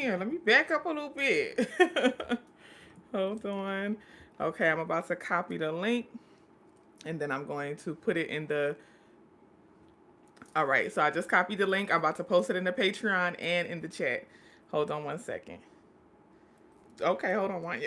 here. Let me back up a little bit. Hold on. Okay, I'm about to copy the link and then I'm going to put it in the. All right, so I just copied the link. I'm about to post it in the Patreon and in the chat. Hold on one second. Okay, hold on one.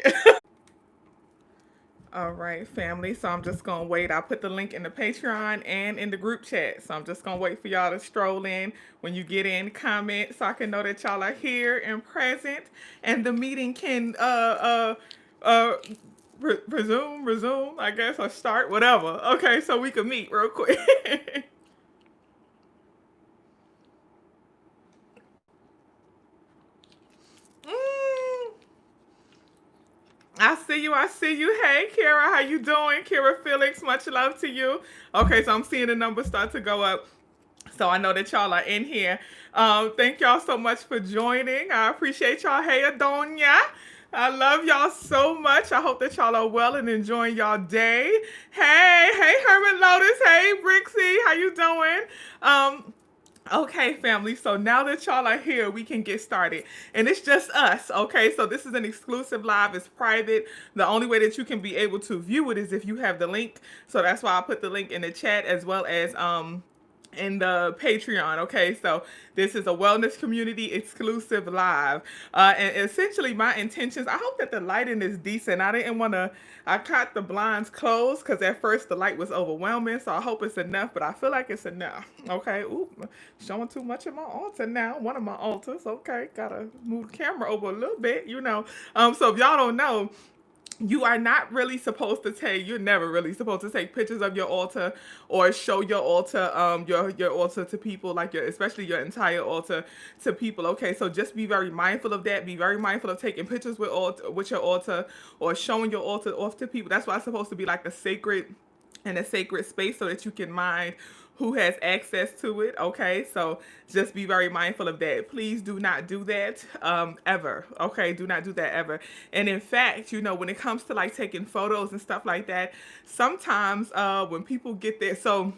All right, family. So I'm just gonna wait. I put the link in the Patreon and in the group chat. So I'm just gonna wait for y'all to stroll in. When you get in, comment so I can know that y'all are here and present, and the meeting can uh resume, I guess, or start, whatever. Okay, so we can meet real quick. Mm, I see you. I see you. Hey, Kara, how you doing? Kara Felix, much love to you. Okay, so I'm seeing the numbers start to go up. So I know that y'all are in here. Thank y'all so much for joining. I appreciate y'all. Hey, Adonia. I love y'all so much. I hope that y'all are well and enjoying y'all day. Hey, Herman Lotus. Hey, Brixie. How you doing? Okay, family. So now that y'all are here, we can get started. And it's just us, okay? So this is an exclusive live. It's private. The only way that you can be able to view it is if you have the link. So that's why I put the link in the chat as well as in the Patreon. Okay, so this is a wellness community exclusive live, and essentially my intentions. I hope that the lighting is decent. I didn't want to. I caught the blinds closed because at first the light was overwhelming. So I hope it's enough, but I feel like it's enough. Okay, ooh, showing too much of my altar now. One of my altars. Okay, gotta move the camera over a little bit. So if y'all don't know, you are not really supposed to take, you're never really supposed to take pictures of your altar or show your altar, your altar to people, like especially your entire altar to people. Okay, so just be very mindful of that. Be very mindful of taking pictures with your altar or showing your altar off to people. That's why it's supposed to be like a sacred and a sacred space so that you can mind who has access to it. Okay, so just be very mindful of that. Please do not do that ever. Okay, do not do that ever. And in fact, when it comes to like taking photos and stuff like that, sometimes when people get there, so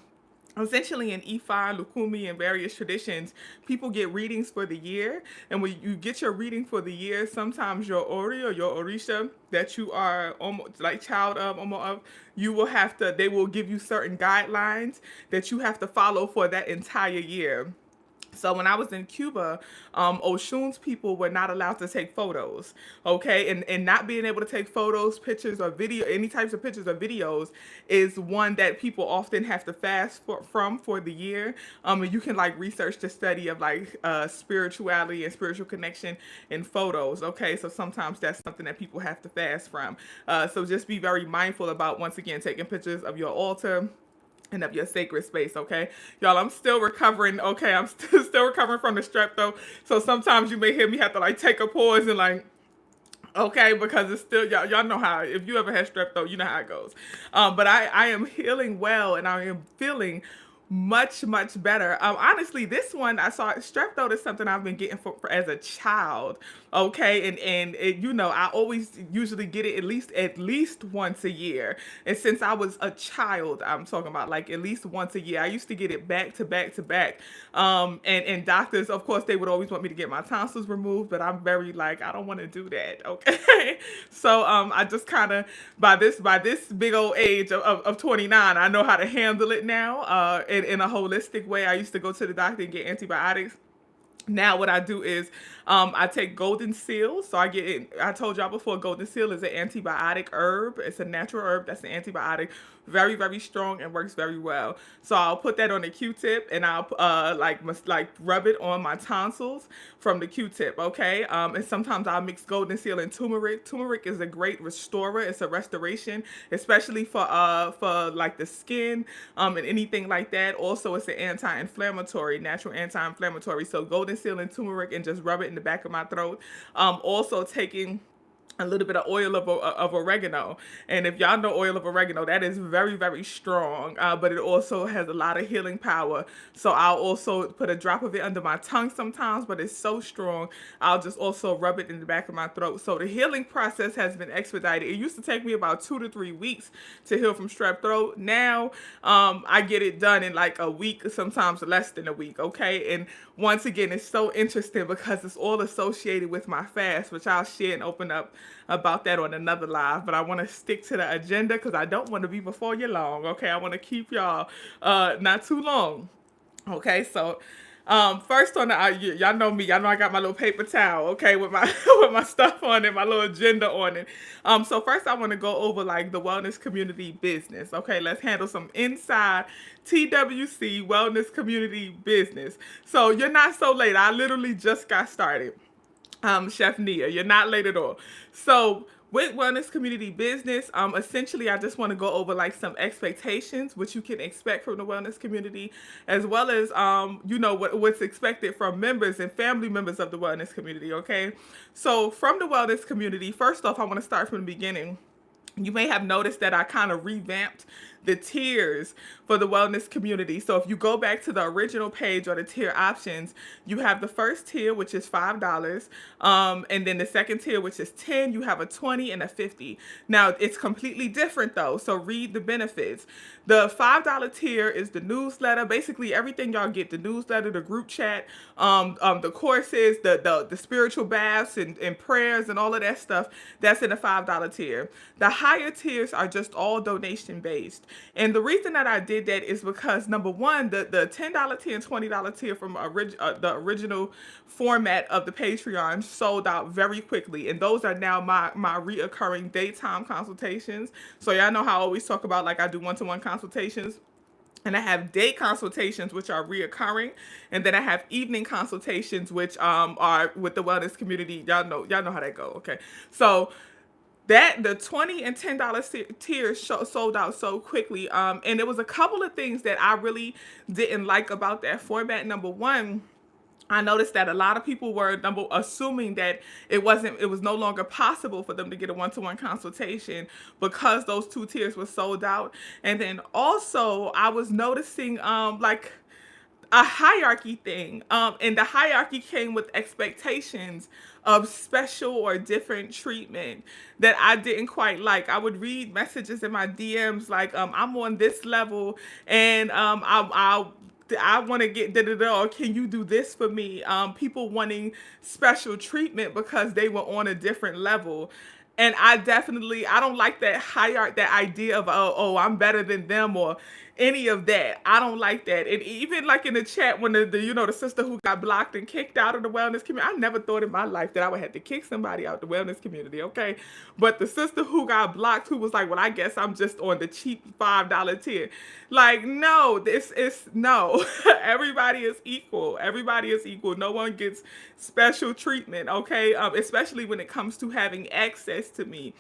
essentially in Ifa, Lukumi, and various traditions, people get readings for the year. And when you get your reading for the year, sometimes your Ori or your Orisha that you are almost like child of, almost of, you will have to, they will give you certain guidelines that you have to follow for that entire year. So when I was in Cuba, Oshun's people were not allowed to take photos, okay? And not being able to take photos, pictures, or video, any types of pictures or videos is one that people often have to fast from for the year. And you can like research the study of like spirituality and spiritual connection in photos, okay? So sometimes that's something that people have to fast from. So just be very mindful about, once again, taking pictures of your altar and of your sacred space. Okay, y'all, I'm still recovering. Okay, I'm still recovering from the strep though, so sometimes you may hear me have to like take a pause and like, okay, because it's still, y'all know how, if you ever had strep throat, you know how it goes. But I am healing well and I am feeling much better. Honestly, this one I saw, strep throat is something I've been getting for as a child. Okay, and it, I always usually get it at least once a year. And since I was a child, I'm talking about like at least once a year. I used to get it back to back to back. And doctors, of course, they would always want me to get my tonsils removed, but I'm very like, I don't want to do that. Okay, so I just kind of, by this big old age of 29, I know how to handle it now. In a holistic way. I used to go to the doctor and get antibiotics. Now what I do is I take golden seal. So I get it. I told y'all before, golden seal is an antibiotic herb. It's a natural herb that's an antibiotic. Very strong and works very well. So I'll put that on a Q-tip and I'll like rub it on my tonsils from the Q-tip. Okay. And sometimes I'll mix golden seal and turmeric. Turmeric is a great restorer. It's a restoration, especially for like the skin and anything like that. Also, it's an anti-inflammatory, natural anti-inflammatory. So golden seal and turmeric, and just rub it in the back of my throat. Also taking a little bit of oil of oregano. And if y'all know oil of oregano, that is very, very strong, but it also has a lot of healing power. So I'll also put a drop of it under my tongue sometimes, but it's so strong. I'll just also rub it in the back of my throat. So the healing process has been expedited. It used to take me about 2 to 3 weeks to heal from strep throat. Now I get it done in like a week, sometimes less than a week. Okay. And once again, it's so interesting because it's all associated with my fast, which I'll share and open up about that on another live. But I want to stick to the agenda because I don't want to be before you long. Okay. I want to keep y'all not too long. Okay, so first on the y'all know me, y'all know I got my little paper towel, okay, with my with my stuff on it, my little agenda on it. So first I want to go over like the wellness community business. Okay, let's handle some inside TWC wellness community business. So you're not so late. I literally just got started, Chef Nia. You're not late at all. So with wellness community business, essentially I just want to go over like some expectations, what you can expect from the wellness community, as well as what's expected from members and family members of the wellness community. Okay, so from the wellness community, first off, I want to start from the beginning. You may have noticed that I kind of revamped the tiers for the wellness community. So if you go back to the original page or the tier options, you have the first tier, which is $5, and then the second tier, which is 10. You have a 20 and a 50. Now it's completely different though. So read the benefits. The $5 tier is the newsletter, basically everything y'all get: the newsletter, the group chat, the courses, the spiritual baths and prayers and all of that stuff. That's in the $5 tier. The higher tiers are just all donation based. And the reason that I did that is because number one, the $10 tier and $20 tier from the original format of the Patreon sold out very quickly. And those are now my reoccurring daytime consultations. So y'all know how I always talk about like I do one-to-one consultations. And I have day consultations, which are reoccurring, and then I have evening consultations, which are with the wellness community. Y'all know how that go. Okay, so that the $20 and $10 tiers sold out so quickly. And there was a couple of things that I really didn't like about that format. Number one, I noticed that a lot of people were assuming that it was no longer possible for them to get a one-to-one consultation because those two tiers were sold out. And then also I was noticing like a hierarchy thing. And the hierarchy came with expectations of special or different treatment that I didn't quite like. I would read messages in my DMs like, I'm on this level and I want to get da da da, or can you do this for me? People wanting special treatment because they were on a different level. And I don't like that hierarchy, that idea of, oh, I'm better than them or any of that. I don't like that. And even like in the chat when the sister who got blocked and kicked out of the wellness community, I never thought in my life that I would have to kick somebody out the wellness community, okay? But the sister who got blocked, who was like, well, I guess I'm just on the cheap $5 tier. Like, no, this is no. Everybody is equal. Everybody is equal. No one gets special treatment, okay? Especially when it comes to having access to me.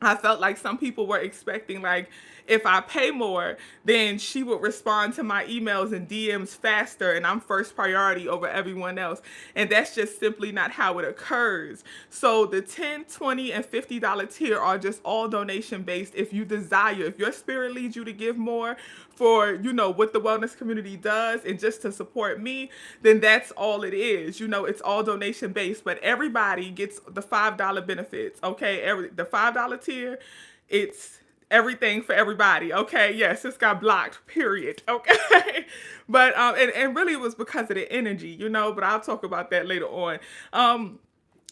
I felt like some people were expecting like if I pay more, then she would respond to my emails and DMs faster and I'm first priority over everyone else. And that's just simply not how it occurs. So the $10, $20, and $50 tier are just all donation based. If you desire, if your spirit leads you to give more for, what the wellness community does and just to support me, then that's all it is. It's all donation based, but everybody gets the $5 benefits. Okay. The $5 tier, it's everything for everybody. Okay. Yes, it's got blocked, period. Okay. But and really it was because of the energy, but I'll talk about that later on.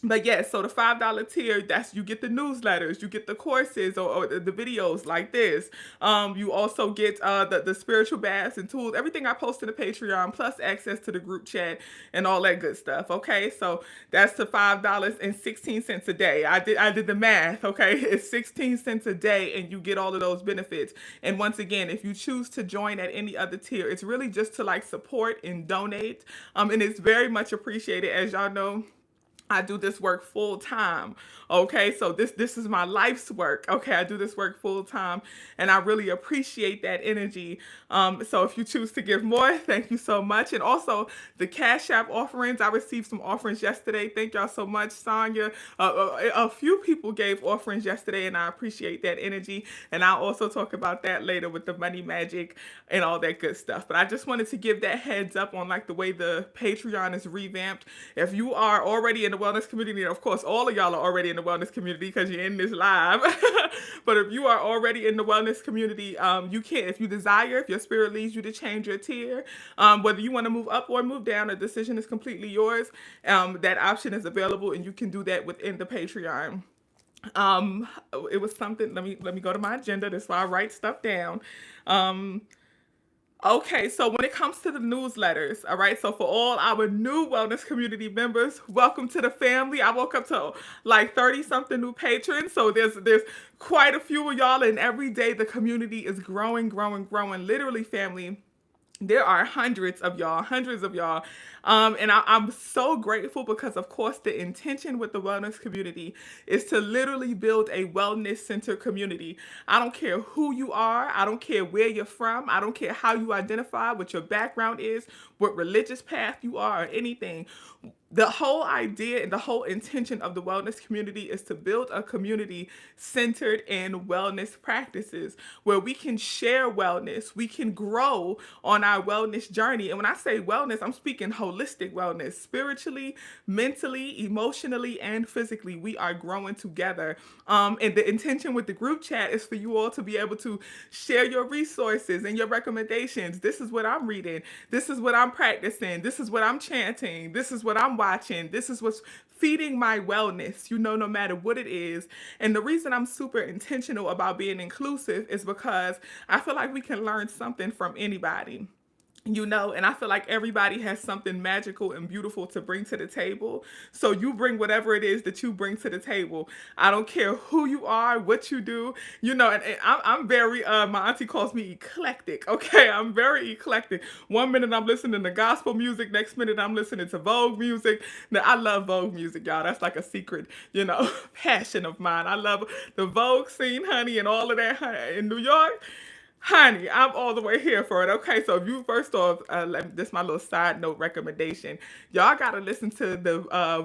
But yes, so the $5 tier, that's you get the newsletters, you get the courses or the videos like this. You also get the spiritual baths and tools, everything I post to the Patreon, plus access to the group chat and all that good stuff. Okay, so that's the $5.16 a day. I did the math. Okay, it's 16 cents a day, and you get all of those benefits. And once again, if you choose to join at any other tier, it's really just to like support and donate. And it's very much appreciated, as y'all know. I do this work full time. Okay, so this is my life's work. Okay, I do this work full time, and I really appreciate that energy. So if you choose to give more, thank you so much. And also the Cash App offerings, I received some offerings yesterday. Thank y'all so much, Sonya. A few people gave offerings yesterday, and I appreciate that energy. And I'll also talk about that later with the money magic and all that good stuff. But I just wanted to give that heads up on like the way the Patreon is revamped. If you are already in the wellness community, and of course all of y'all are already in the wellness community because you're in this live. But if you are already in the wellness community, you can, if you desire, if your spirit leads you to change your tier, whether you want to move up or move down, the decision is completely yours. That option is available, and you can do that within the Patreon. Um, it was something. Let me go to my agenda. That's why I write stuff down. Um, Okay, so when it comes to the newsletters, all right, so for all our new wellness community members, welcome to the family. I woke up to like 30 something new patrons, so there's quite a few of y'all, and every day the community is growing, growing, growing. Literally, family, there are hundreds of y'all. And I'm so grateful because, of course, the intention with the wellness community is to literally build a wellness center community. I don't care who you are. I don't care where you're from. I don't care how you identify, what your background is, what religious path you are, or anything. The whole idea and the whole intention of the wellness community is to build a community centered in wellness practices where we can share wellness, we can grow on our wellness journey. And when I say wellness, I'm speaking holistic wellness, spiritually, mentally, emotionally, and physically. We are growing together. And the intention with the group chat is for you all to be able to share your resources and your recommendations. This is what I'm reading. This is what I'm practicing. This is what I'm chanting. This is what I'm watching. This is what's feeding my wellness, no matter what it is. And the reason I'm super intentional about being inclusive is because I feel like we can learn something from anybody. And I feel like everybody has something magical and beautiful to bring to the table. So you bring whatever it is that you bring to the table. I don't care who you are, what you do, and I'm very, my auntie calls me eclectic. Okay. I'm very eclectic. One minute I'm listening to gospel music. Next minute I'm listening to Vogue music. Now I love Vogue music, y'all. That's like a secret, passion of mine. I love the Vogue scene, honey, and all of that in New York. Honey, I'm all the way here for it. Okay, so if you first off, this is my little side note recommendation. Y'all gotta listen to the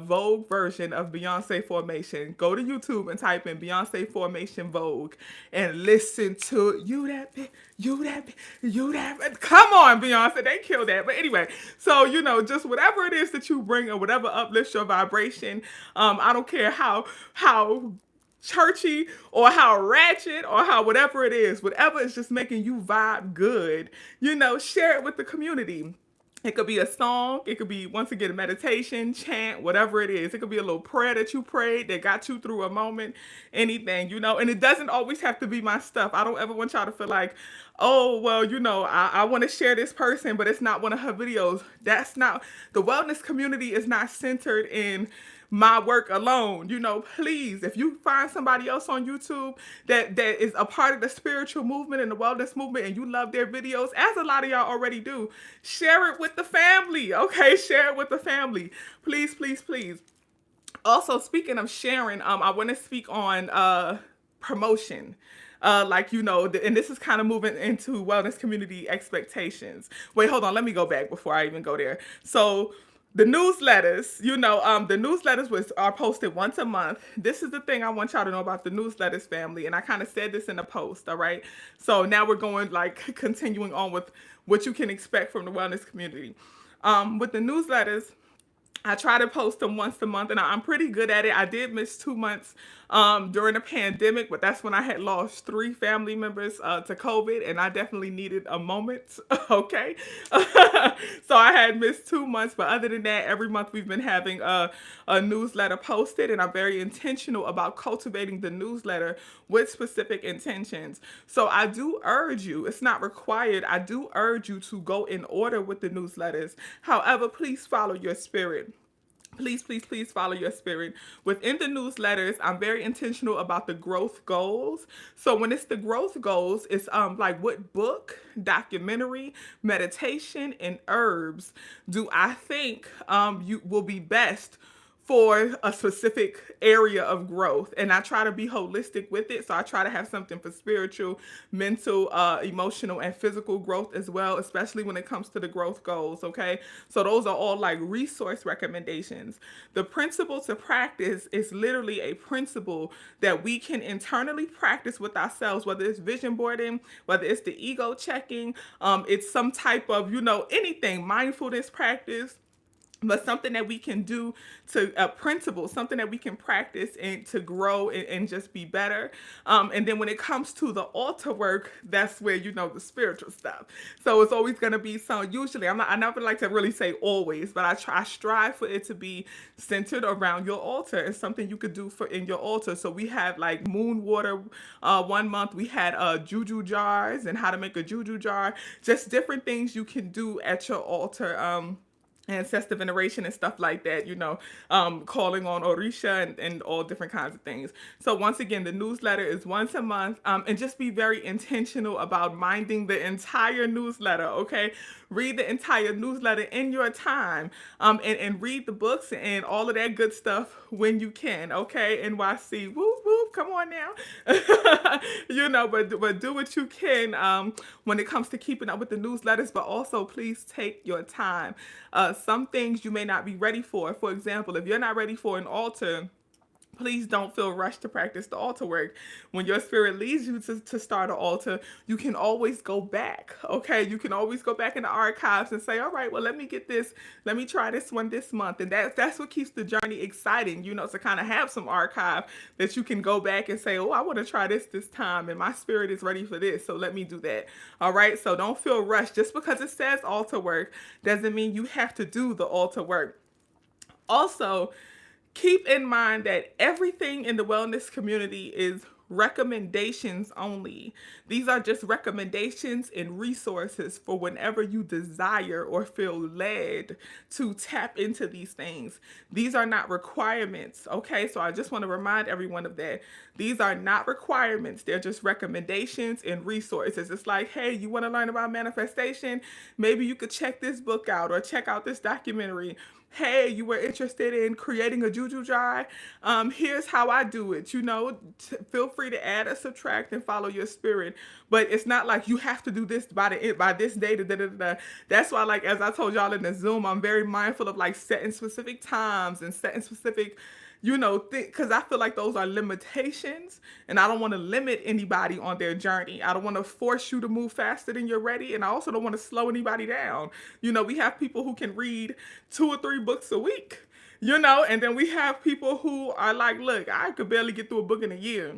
Vogue version of Beyonce Formation. Go to YouTube and type in Beyonce Formation Vogue and listen to you that bit, you that bit, you that bit. Come on, Beyonce, they killed that. But anyway, so just whatever it is that you bring or whatever uplifts your vibration. I don't care how churchy or how ratchet or how whatever it is, whatever is just making you vibe good, share it with the community. It could be a song. It could be, once again, a meditation, chant, whatever it is. It could be a little prayer that you prayed that got you through a moment, anything. And it doesn't always have to be my stuff. I don't ever want y'all to feel like, oh, well, I want to share this person, but it's not one of her videos. That's not, the wellness community is not centered in my work alone. Please, if you find somebody else on YouTube that is a part of the spiritual movement and the wellness movement and you love their videos, as a lot of y'all already do, share it with the family. Okay, share it with the family. Please, please, please. Also, speaking of sharing, I want to speak on promotion. And this is kind of moving into wellness community expectations. Wait, hold on. Let me go back before I even go there. So the newsletters, the newsletters are posted once a month. This is the thing I want y'all to know about the newsletters, family. And I kind of said this in a post, all right? So now we're going, continuing on with what you can expect from the wellness community. With the newsletters, I try to post them once a month, and I'm pretty good at it. I did miss 2 months during the pandemic, but that's when I had lost 3 family members to COVID, and I definitely needed a moment, okay? So I had missed 2 months, but other than that, every month we've been having a newsletter posted, and I'm very intentional about cultivating the newsletter with specific intentions. So I do urge you, it's not required, I do urge you to go in order with the newsletters. However, please follow your spirit. Please, please, please follow your spirit. Within the newsletters, I'm very intentional about the growth goals. So when it's the growth goals, it's like what book, documentary, meditation, and herbs do I think you will be best for a specific area of growth, and I try to be holistic with it. So I try to have something for spiritual, mental, emotional, and physical growth as well, especially when it comes to the growth goals. Okay, so those are all like resource recommendations. The principle to practice is literally a principle that we can internally practice with ourselves, whether it's vision boarding, whether it's the ego checking, it's some type of, anything, mindfulness practice, but something that we can do to a principle, something that we can practice and to grow and just be better. And then when it comes to the altar work, that's where, the spiritual stuff. So it's always going to be some, usually I never like to really say always, but I strive for it to be centered around your altar. It's something you could do for in your altar. So we have like moon water. One month we had juju jars and how to make a juju jar, just different things you can do at your altar. Ancestor veneration and stuff like that, calling on Orisha and all different kinds of things. So once again, the newsletter is once a month, and just be very intentional about minding the entire newsletter, okay? Read the entire newsletter in your time, and read the books and all of that good stuff when you can, okay? NYC, whoop, whoop, come on now. But do what you can when it comes to keeping up with the newsletters, but also please take your time. Some things you may not be ready for. For example, if you're not ready for an altar, please don't feel rushed to practice the altar work. When your spirit leads you to start an altar, you can always go back, okay? You can always go back in the archives and say, all right, well, let me get this. Let me try this one this month. And that's what keeps the journey exciting, to kind of have some archive that you can go back and say, oh, I want to try this time, and my spirit is ready for this, so let me do that. All right? So don't feel rushed. Just because it says altar work doesn't mean you have to do the altar work. Also, keep in mind that everything in the wellness community is recommendations only. These are just recommendations and resources for whenever you desire or feel led to tap into these things. These are not requirements, okay? So I just want to remind everyone of that. These are not requirements. They're just recommendations and resources. It's like, hey, you want to learn about manifestation? Maybe you could check this book out or check out this documentary. Hey, you were interested in creating a juju jar? Here's how I do it. Feel free to add or subtract and follow your spirit. But it's not like you have to do this by this date. Da, da, da, da. That's why, like, as I told y'all in the Zoom, I'm very mindful of like setting specific times and setting specific, because I feel like those are limitations, and I don't want to limit anybody on their journey. I don't want to force you to move faster than you're ready, and I also don't want to slow anybody down. We have people who can read 2 or 3 books a week, and then we have people who are like, look, I could barely get through a book in a year.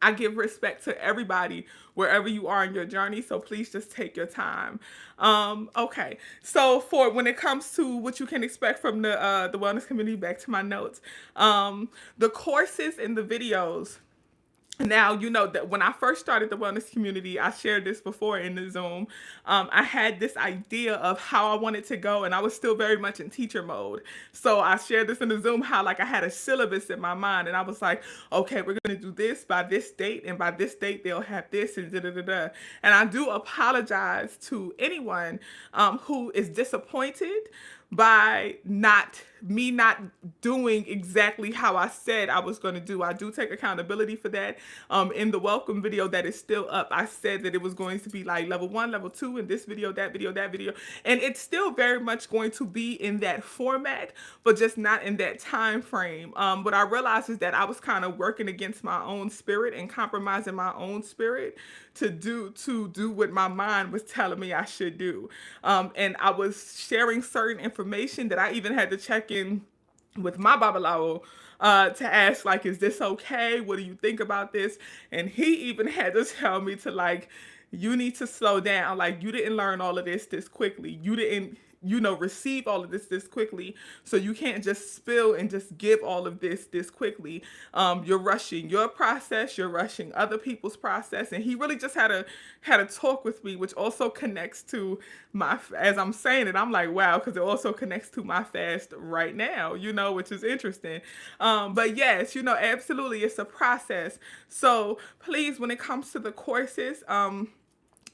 I give respect to everybody wherever you are in your journey, so please just take your time. Okay, so for when it comes to what you can expect from the wellness community, back to my notes, the courses and the videos. Now, that when I first started the wellness community, I shared this before in the Zoom. I had this idea of how I wanted to go, and I was still very much in teacher mode. So I shared this in the Zoom, how like I had a syllabus in my mind, and I was like, okay, we're going to do this by this date, and by this date, they'll have this, and da da da da. And I do apologize to anyone who is disappointed by me not doing exactly how I said I was going to do. I do take accountability for that. In the welcome video that is still up, I said that it was going to be like level 1, level 2, in this video, that video, that video. And it's still very much going to be in that format, but just not in that time frame. What I realized is that I was kind of working against my own spirit and compromising my own spirit to do what my mind was telling me I should do. And I was sharing certain information that I even had to check in with my babalawo to ask, like, is this okay? What do you think about this? And he even had to tell me to, like, you need to slow down. Like, you didn't learn all of this quickly. You didn't receive all of this quickly. So you can't just spill and just give all of this quickly. You're rushing your process. You're rushing other people's process. And he really just had a talk with me, which also connects to as I'm saying it, I'm like, wow, because it also connects to my fast right now, which is interesting. But yes, absolutely, it's a process. So please, when it comes to the courses,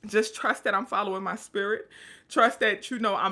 just trust that I'm following my spirit. Trust that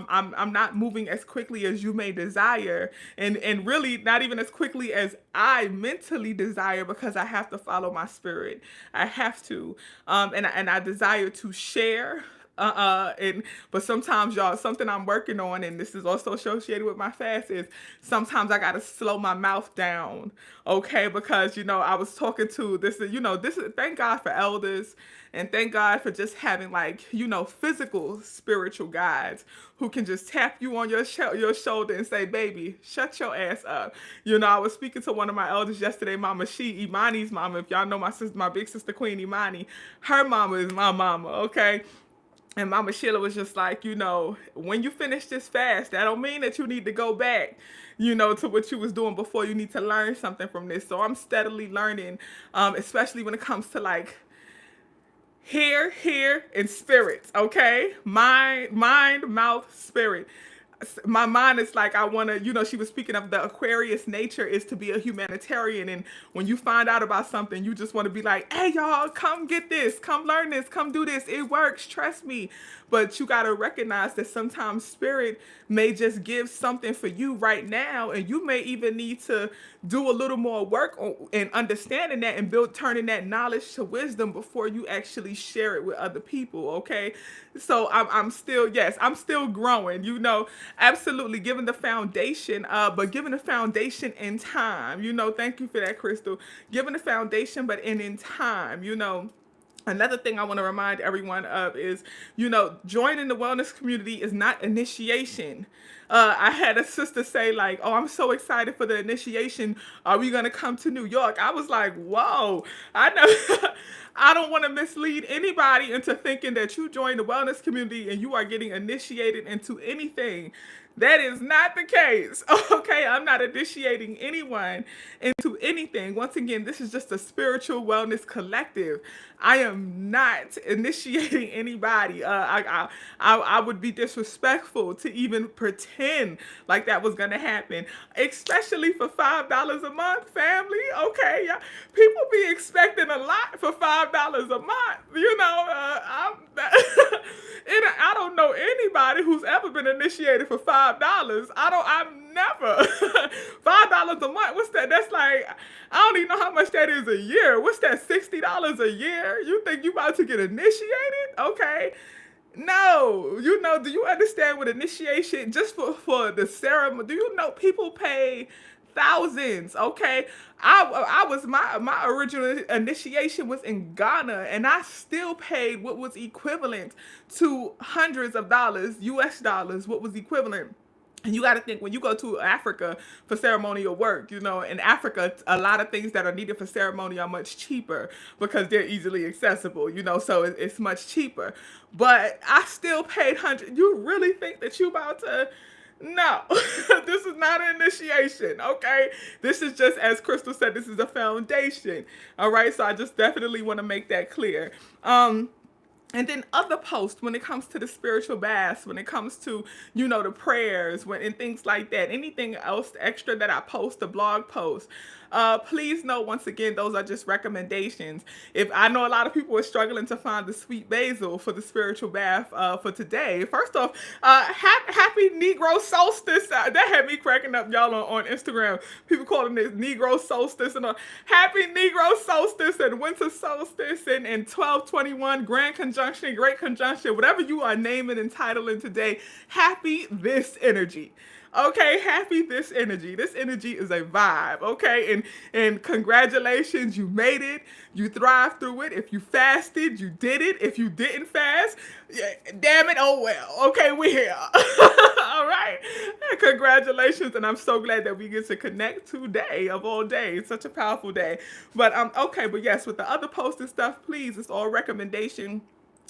I'm not moving as quickly as you may desire, and really not even as quickly as I mentally desire, because I have to follow my spirit. I have to, and I desire to share. And but sometimes, y'all, something I'm working on, and this is also associated with my fast, is sometimes I gotta slow my mouth down, okay? Because I was talking to this is thank God for elders, and thank God for just having, like, physical spiritual guides who can just tap you on your shoulder and say, "Baby, shut your ass up." I was speaking to one of my elders yesterday, Mama She, Imani's mama. If y'all know my sister, my big sister Queen Imani, her mama is my mama, okay? And Mama Sheila was just like, when you finish this fast, that don't mean that you need to go back, to what you was doing before. You need to learn something from this. So I'm steadily learning, especially when it comes to, like, here, and spirits, okay? Mind, mouth, spirit. My mind is like, I want to, she was speaking of the Aquarius nature is to be a humanitarian. And when you find out about something, you just want to be like, "Hey, y'all, come get this, come learn this, come do this. It works, trust me." But you got to recognize that sometimes spirit may just give something for you right now, and you may even need to do a little more work in understanding that, and turning that knowledge to wisdom before you actually share it with other people, okay? So I'm still, yes, I'm still growing, absolutely giving the foundation, but giving the foundation in time, thank you for that, Crystal. Giving the foundation, but in time, Another thing I want to remind everyone of is, joining the wellness community is not initiation. I had a sister say, like, "Oh, I'm so excited for the initiation. Are we going to come to New York?" I was like, whoa, I know. I don't want to mislead anybody into thinking that you join the wellness community and you are getting initiated into anything. That is not the case. Okay, I'm not initiating anyone into anything. Once again, this is just a spiritual wellness collective. I am not initiating anybody. I would be disrespectful to even pretend like that was gonna happen, especially for $5 a month, family. Okay, yeah. People be expecting a lot for $5 a month. I don't know anybody who's ever been initiated for $5. I'm never $5 a month. What's that? That's like, I don't even know how much that is a year. What's that? $60 a year? You think you about to get initiated? Okay. No, do you understand what initiation, just for the ceremony? Do you know people pay thousands? Okay, I was my original initiation was in Ghana, and I still paid what was equivalent to hundreds of dollars, US dollars, what was equivalent. And you got to think, when you go to Africa for ceremonial work, in Africa, a lot of things that are needed for ceremony are much cheaper because they're easily accessible, so it's much cheaper. But I still paid hundred. You really think that you about to? No, this is not an initiation, okay? This is just, as Crystal said, this is a foundation, all right? So I just definitely want to make that clear. And then other posts, when it comes to the spiritual baths, when it comes to, the prayers, and things like that, anything else extra that I post, the blog post, please know, once again, those are just recommendations. If I know a lot of people are struggling to find the sweet basil for the spiritual bath for today. First off, happy Negro solstice. That had me cracking up, y'all, on Instagram. People calling it Negro solstice, and happy Negro solstice and winter solstice and 12/21 grand conjunction, great conjunction, whatever you are naming and titling today. Happy this energy. Okay, happy this energy. This energy is a vibe, okay? And congratulations, you made it. You thrived through it. If you fasted, you did it. If you didn't fast, yeah, damn it, oh well. Okay, we're here. All right. Congratulations, and I'm so glad that we get to connect today of all days. It's such a powerful day. But okay, but yes, with the other posts and stuff, please, it's all recommendation.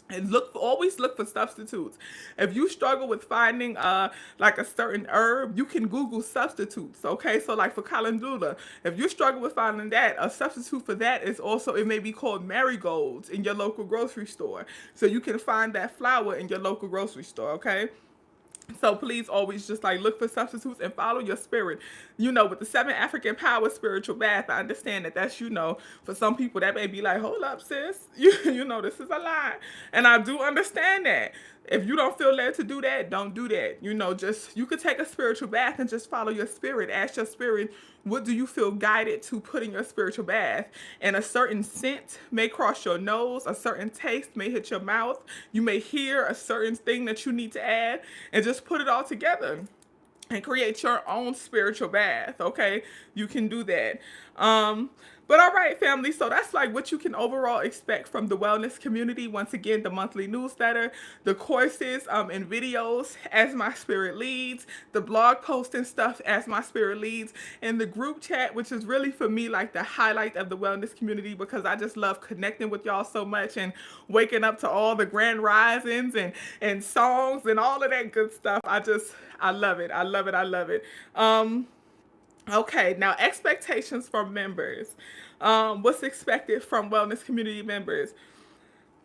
And always look for substitutes. If you struggle with finding like a certain herb, you can Google substitutes. Okay, so like for calendula, if you struggle with finding that, a substitute for that is also, it may be called marigolds in your local grocery store. So you can find that flower in your local grocery store. Okay. So please always just like look for substitutes and follow your spirit. With the 7 African power spiritual bath, I understand that that's, for some people that may be like, hold up, sis, this is a lie. And I do understand that. If you don't feel led to do that, don't do that. Just you could take a spiritual bath and just follow your spirit. Ask your spirit, what do you feel guided to put in your spiritual bath? And a certain scent may cross your nose, a certain taste may hit your mouth. You may hear a certain thing that you need to add, and just put it all together and create your own spiritual bath. Okay, you can do that. But all right, family, so that's like what you can overall expect from the wellness community. Once again, the monthly newsletter, the courses and videos as my spirit leads, the blog posts and stuff as my spirit leads, and the group chat, which is really for me like the highlight of the wellness community, because I just love connecting with y'all so much and waking up to all the grand risings and songs and all of that good stuff. I love it. I love it. I love it. Okay, now expectations from members. What's expected from wellness community members?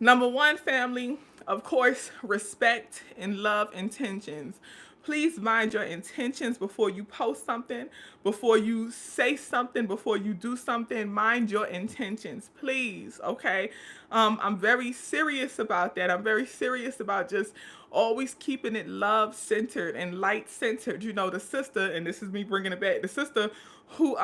Number one, family, of course, respect and love intentions. Please mind your intentions before you post something, before you say something, before you do something. Mind your intentions, please. Okay. I'm very serious about that. I'm very serious about just always keeping it love centered and light centered. The sister, and this is me bringing it back, the sister who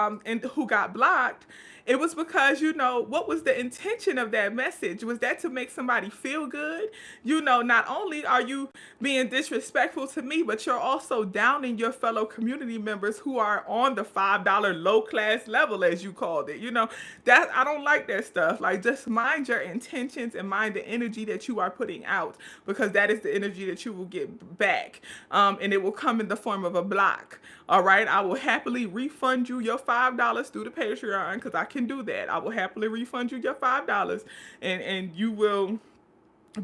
got blocked, it was because, what was the intention of that message? Was that to make somebody feel good? Not only are you being disrespectful to me, but you're also downing your fellow community members who are on the $5 low class level, as you called it. That I don't like that stuff. Like, just mind your intentions and mind the energy that you are putting out, because that is the energy that you will get back. And it will come in the form of a block. All right. I will happily refund you your $5 through the Patreon, because I can do that. I will happily refund you your $5, and you will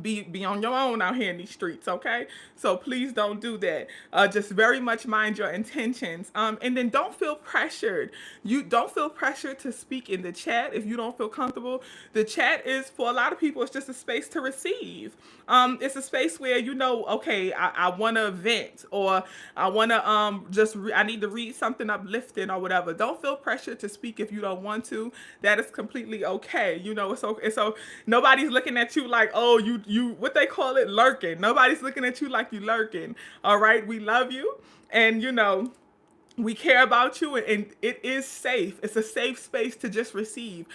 be on your own out here in these streets. Okay, so please don't do that. Just very much mind your intentions, and then don't feel pressured. You don't feel pressured to speak in the chat if you don't feel comfortable. The chat is, for a lot of people, it's just a space to receive. It's a space where, okay, I want to vent, or I want to I need to read something uplifting or whatever. Don't feel pressured to speak if you don't want to. That is completely okay. It's okay. So nobody's looking at you like, oh, you what they call it, lurking. Nobody's looking at you like you lurking. All right, we love you, and we care about you, and it is safe. It's a safe space to just receive.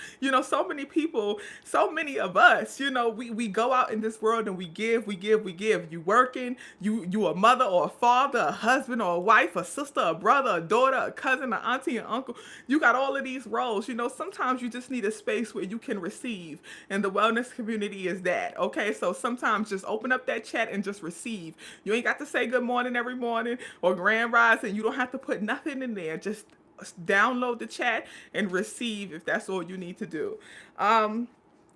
So many people, so many of us, we go out in this world and we give. You working, you a mother or a father, a husband or a wife, a sister, a brother, a daughter, a cousin, an auntie, an uncle. You got all of these roles. Sometimes you just need a space where you can receive, and the wellness community is that. Okay, so sometimes just open up that chat and just receive. You ain't got to say good morning every morning or grand rising. You don't have to put nothing in there. Just download the chat and receive if that's all you need to do.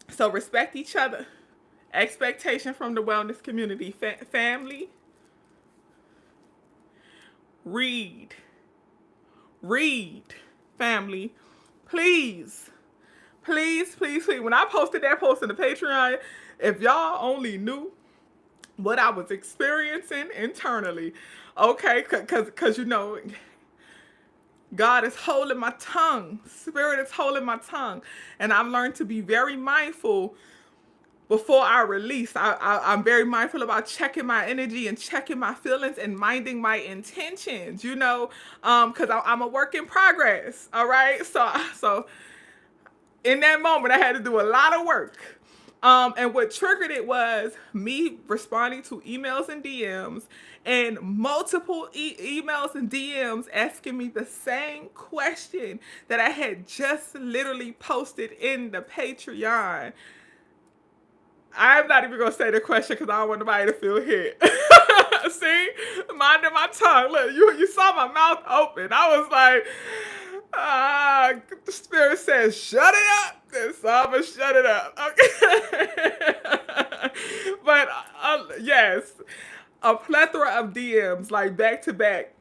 So respect each other. Expectation from the wellness community. Family, read. Family, please. Please, please, please. When I posted that post in the Patreon, if y'all only knew what I was experiencing internally, okay, because God is holding my tongue. Spirit is holding my tongue. And I've learned to be very mindful before I release. I'm very mindful about checking my energy and checking my feelings and minding my intentions, because I'm a work in progress. All right. So in that moment, I had to do a lot of work. And what triggered it was me responding to emails and DMs, and multiple emails and DMs asking me the same question that I had just literally posted in the Patreon. I'm not even going to say the question because I don't want nobody to feel hit. See? Minding my tongue. Look, you saw my mouth open. I was like, the spirit says, shut it up. And so I'm going to shut it up. Okay. But yes, a plethora of DMs, like back to back.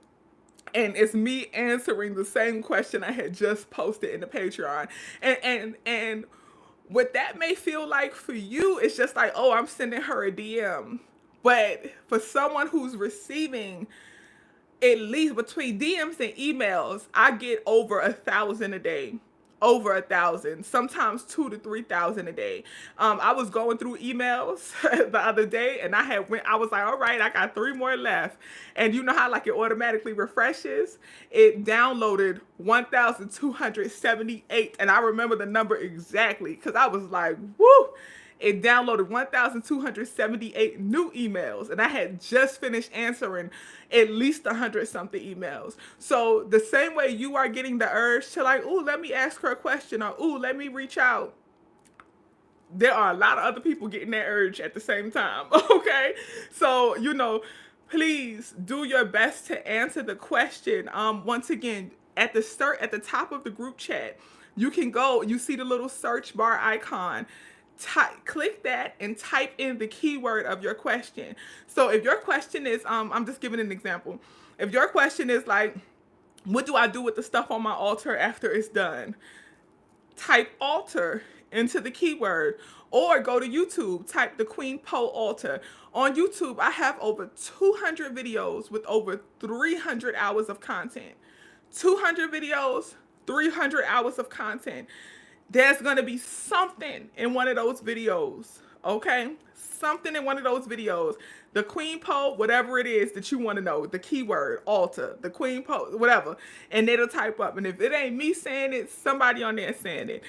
And it's me answering the same question I had just posted in the Patreon. And what that may feel like for you, it's just like, oh, I'm sending her a DM. But for someone who's receiving at least between DMs and emails, I get over 1,000 a day. Over 1,000, sometimes 2 to 3,000 a day. I was going through emails the other day, and I was like, all right, I got 3 more left. And you know how like it automatically refreshes? It downloaded 1,278, and I remember the number exactly because I was like, woo! It downloaded 1,278 new emails, and I had just finished answering at least 100 something emails. So the same way you are getting the urge to like, ooh, let me ask her a question, or ooh, let me reach out, there are a lot of other people getting that urge at the same time. Okay, so please do your best to answer the question. Once again, at the top of the group chat, you can go. You see the little search bar icon. Click that and type in the keyword of your question. So if your question is, I'm just giving an example. If your question is like, what do I do with the stuff on my altar after it's done? Type altar into the keyword, or go to YouTube, type TheQueenPo altar. On YouTube, I have over 200 videos with over 300 hours of content. 200 videos, 300 hours of content. There's going to be something in one of those videos, okay? Something in one of those videos. The TheQueenPo, whatever it is that you want to know, the keyword, altar, the TheQueenPo, whatever, and it'll type up. And if it ain't me saying it, somebody on there saying it.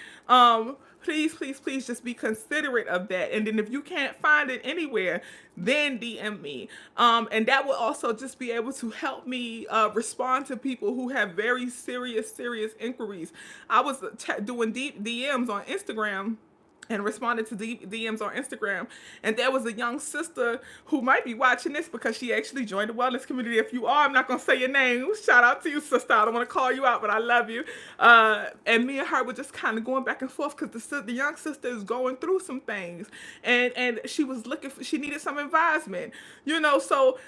Please, please, please just be considerate of that. And then if you can't find it anywhere, then DM me. And that will also just be able to help me respond to people who have very serious inquiries. I was doing deep DMs on Instagram and responded to DMs on Instagram. And there was a young sister who might be watching this because she actually joined the wellness community. If you are, I'm not going to say your name. Shout out to you, sister. I don't want to call you out, but I love you. And me and her were just kind of going back and forth because the young sister is going through some things. And she was she needed some advisement, so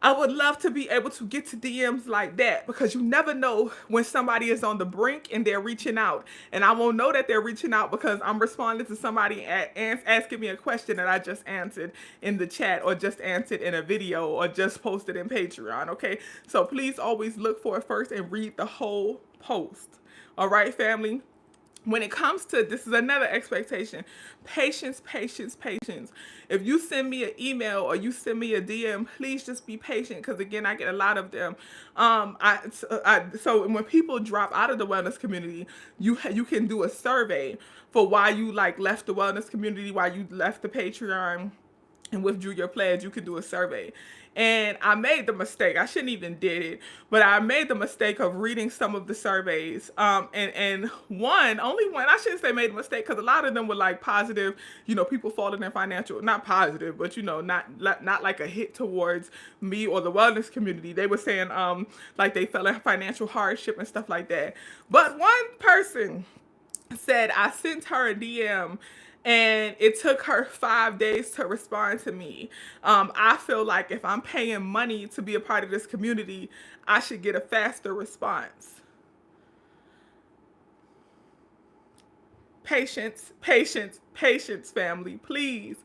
I would love to be able to get to DMs like that, because you never know when somebody is on the brink and they're reaching out. And I won't know that they're reaching out because I'm responding to somebody asking me a question that I just answered in the chat, or just answered in a video, or just posted in Patreon, okay? So please always look for it first and read the whole post. All right, family? When it comes to, this is another expectation, patience. If you send me an email or you send me a DM, please just be patient, because again, I get a lot of them. So when people drop out of the wellness community, you can do a survey for why you left the wellness community, why you left the Patreon and withdrew your pledge. You could do a survey. And I made the mistake, I shouldn't even did it, but I made the mistake of reading some of the surveys. And only one, I shouldn't say made a mistake, because a lot of them were positive, people falling in financial, not positive, but not like a hit towards me or the wellness community. They were saying they fell in financial hardship and stuff like that. But one person said I sent her a DM and it took her 5 days to respond to me. I feel like if I'm paying money to be a part of this community, I should get a faster response. Patience, family. Please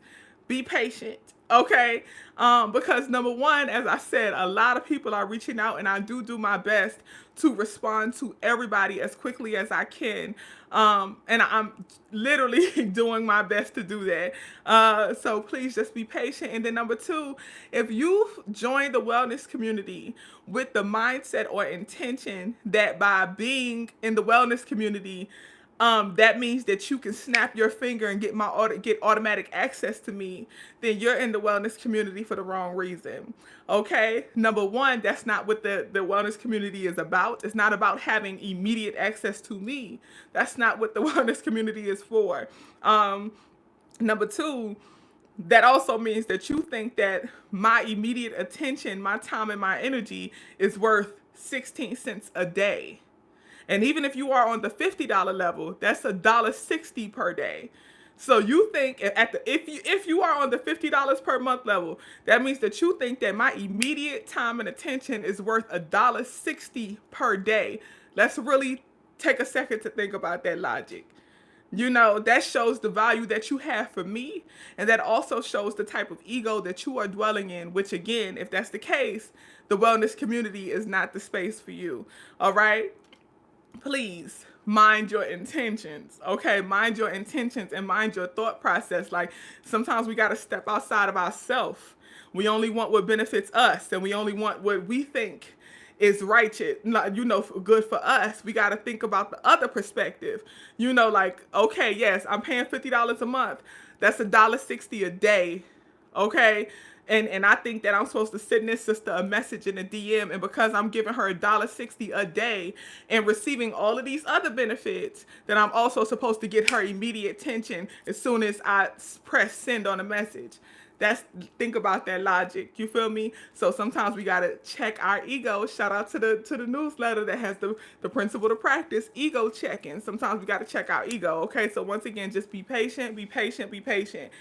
be patient. Okay, because number one, as I said, a lot of people are reaching out, and I do my best to respond to everybody as quickly as I can, and I'm literally doing my best to do that. So please just be patient. And then number two, if you've joined the wellness community with the mindset or intention that by being in the wellness community, that means that you can snap your finger and get automatic access to me, then you're in the wellness community for the wrong reason. Okay, number one, that's not what the wellness community is about. It's not about having immediate access to me. That's not what the wellness community is for. Number two, that also means that you think that my immediate attention, my time, and my energy is worth 16 cents a day. And even if you are on the $50 level, that's $1.60 per day. So you think if you are on the $50 per month level, that means that you think that my immediate time and attention is worth $1.60 per day. Let's really take a second to think about that logic. That shows the value that you have for me. And that also shows the type of ego that you are dwelling in, which, again, if that's the case, the wellness community is not the space for you. All right? Please mind your intentions. Okay? Mind your intentions and mind your thought process. Like, sometimes we got to step outside of ourselves. We only want what benefits us, and we only want what we think is righteous, good for us. We got to think about the other perspective. Like, okay, yes, I'm paying $50 a month. That's $1.60 a day. Okay. And I think that I'm supposed to send this sister a message in a DM, and because I'm giving her $1.60 a day and receiving all of these other benefits, that I'm also supposed to get her immediate attention as soon as I press send on a message. Think about that logic. You feel me? So sometimes we gotta check our ego. Shout out to the newsletter that has the principle to practice, ego checking. Sometimes we gotta check our ego. Okay, so once again, just be patient, be patient, be patient.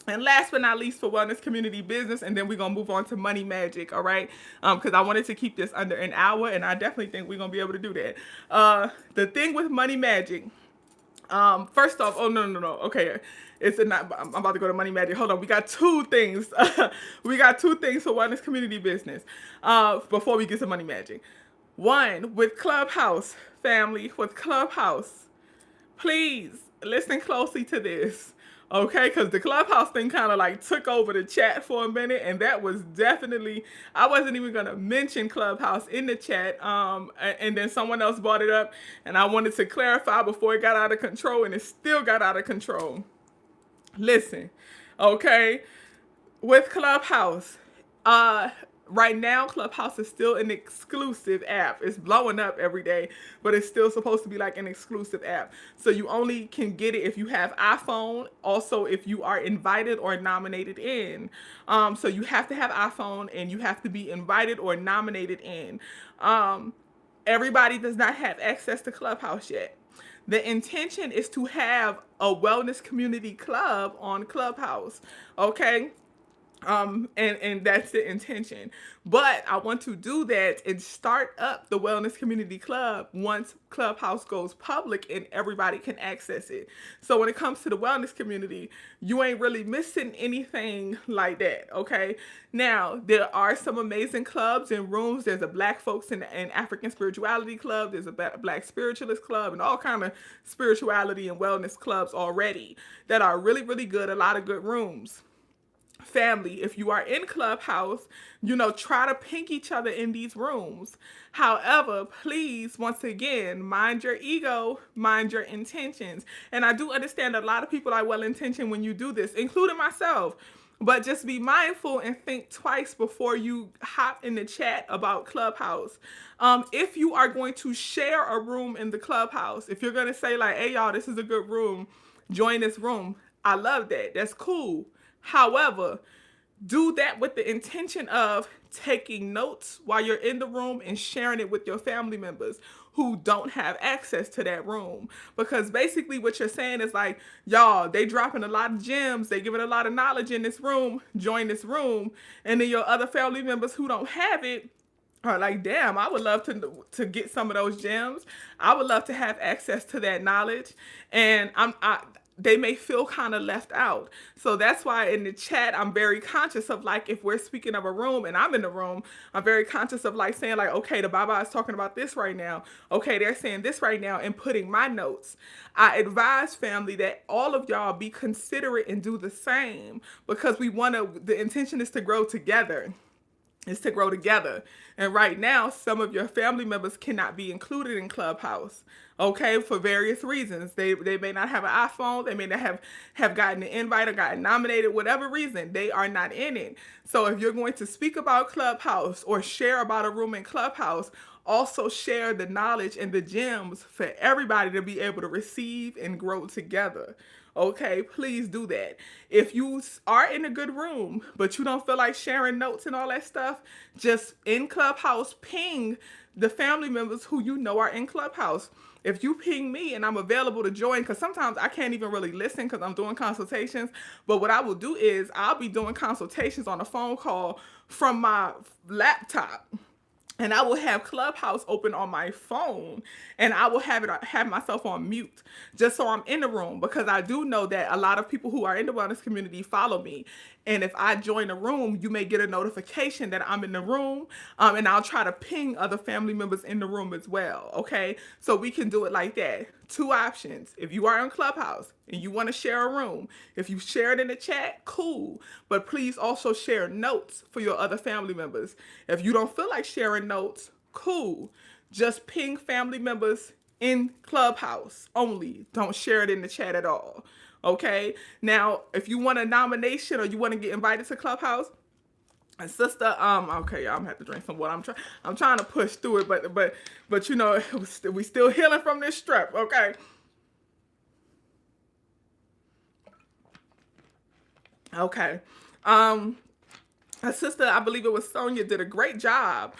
And last but not least, for wellness community business, and then we're gonna move on to money magic, all right? Because I wanted to keep this under an hour, and I definitely think we're gonna be able to do that. The thing with money magic, first off, oh no, okay, I'm about to go to money magic. Hold on, we got two things. We got two things for wellness community business. Before we get to money magic, one with Clubhouse family, with Clubhouse, please listen closely to this. Okay, because the Clubhouse thing kind of like took over the chat for a minute, and that was definitely, I wasn't even gonna mention Clubhouse in the chat, and then someone else brought it up, and I wanted to clarify before it got out of control, and it still got out of control. Listen, okay, with Clubhouse, right now Clubhouse is still an exclusive app. It's blowing up every day, but it's still supposed to be like an exclusive app. So you only can get it if you have iPhone, also if you are invited or nominated in. So you have to have iPhone, and you have to be invited or nominated in. Everybody does not have access to Clubhouse yet. The intention is to have a wellness community club on Clubhouse, okay? And that's the intention. But I want to do that and start up the wellness community club once Clubhouse goes public and everybody can access it. So when it comes to the wellness community, you ain't really missing anything like that. Okay. Now there are some amazing clubs and rooms. There's a Black folks and African spirituality club. There's a Black spiritualist club, and all kind of spirituality and wellness clubs already that are really, really good. A lot of good rooms. Family, if you are in Clubhouse, try to pink each other in these rooms. However, please, once again, mind your ego, mind your intentions. And I do understand a lot of people are well intentioned when you do this, including myself. But just be mindful and think twice before you hop in the chat about Clubhouse. If you are going to share a room in the Clubhouse, if you're going to say like, hey y'all, this is a good room, join this room. I love that. That's cool. However, do that with the intention of taking notes while you're in the room and sharing it with your family members who don't have access to that room. Because basically what you're saying is like, y'all, they dropping a lot of gems, they giving a lot of knowledge in this room, join this room. And then your other family members who don't have it are like, damn, I would love to get some of those gems. I would love to have access to that knowledge. And they may feel kind of left out. So that's why in the chat, I'm very conscious of like, if we're speaking of a room and I'm in the room, I'm very conscious of like saying like, okay, the Baba is talking about this right now. Okay, they're saying this right now, and putting my notes. I advise family that all of y'all be considerate and do the same, because the intention is to grow together. And right now, some of your family members cannot be included in Clubhouse, okay, for various reasons. They may not have an iPhone. They may not have gotten an invite or gotten nominated, whatever reason. They are not in it. So if you're going to speak about Clubhouse or share about a room in Clubhouse, also share the knowledge and the gems for everybody to be able to receive and grow together. Okay, please do that. If you are in a good room, but you don't feel like sharing notes and all that stuff, just in Clubhouse, ping the family members who you know are in Clubhouse. If you ping me and I'm available to join, because sometimes I can't even really listen because I'm doing consultations, but what I will do is I'll be doing consultations on a phone call from my laptop. and I will have Clubhouse open on my phone, and I will have myself on mute just so I'm in the room, because I do know that a lot of people who are in the wellness community follow me. And if I join a room, you may get a notification that I'm in the room, and I'll try to ping other family members in the room as well. Okay, so we can do it like that. Two options: if you are on Clubhouse and you want to share a room, if you share it in the chat, cool. But please also share notes for your other family members. If you don't feel like sharing notes, cool. Just ping family members in Clubhouse only. Don't share it in the chat at all. Okay? Now, if you want a nomination or you want to get invited to Clubhouse, and sister, okay, I'm gonna have to drink some water. I'm trying to push through it, but you know, we still healing from this strep, okay? Okay. A sister, I believe it was Sonia, did a great job.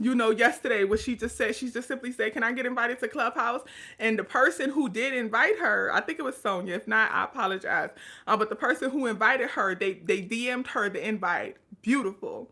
Yesterday, what she just said, she just simply said, "Can I get invited to Clubhouse?" And the person who did invite her, I think it was Sonia. If not, I apologize. But the person who invited her, they DM'd her the invite. Beautiful,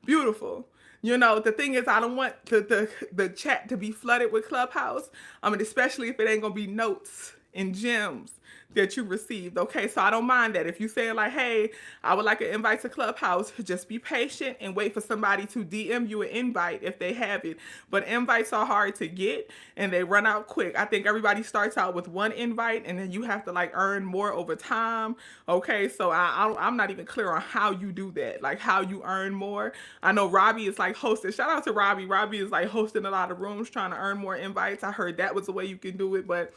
beautiful. The thing is, I don't want the chat to be flooded with Clubhouse. And especially if it ain't gonna be notes and gems that you received. Okay, so I don't mind that. If you say like, "Hey, I would like an invite to Clubhouse," just be patient and wait for somebody to DM you an invite if they have it. But invites are hard to get and they run out quick. I think everybody starts out with one invite and then you have to like earn more over time. Okay, so I'm not even clear on how you do that, like how you earn more. I know Robbie is like hosting. Shout out to Robbie. Robbie is like hosting a lot of rooms trying to earn more invites. I heard that was the way you can do it, but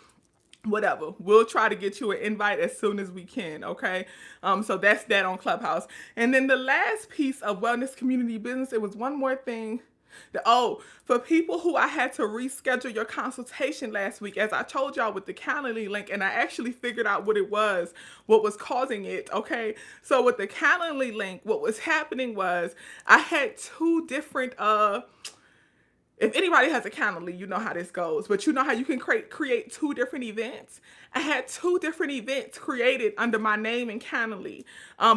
whatever, we'll try to get you an invite as soon as we can. Okay, so that's that on Clubhouse. And then the last piece of wellness community business, it was one more thing. For people who I had to reschedule your consultation last week, as I told y'all with the Calendly link, and I actually figured out what was causing it. Okay, so with the Calendly link, what was happening was I had two different if anybody has a Calendly, you know how this goes. But you know how you can create two different events? I had two different events created under my name in Calendly,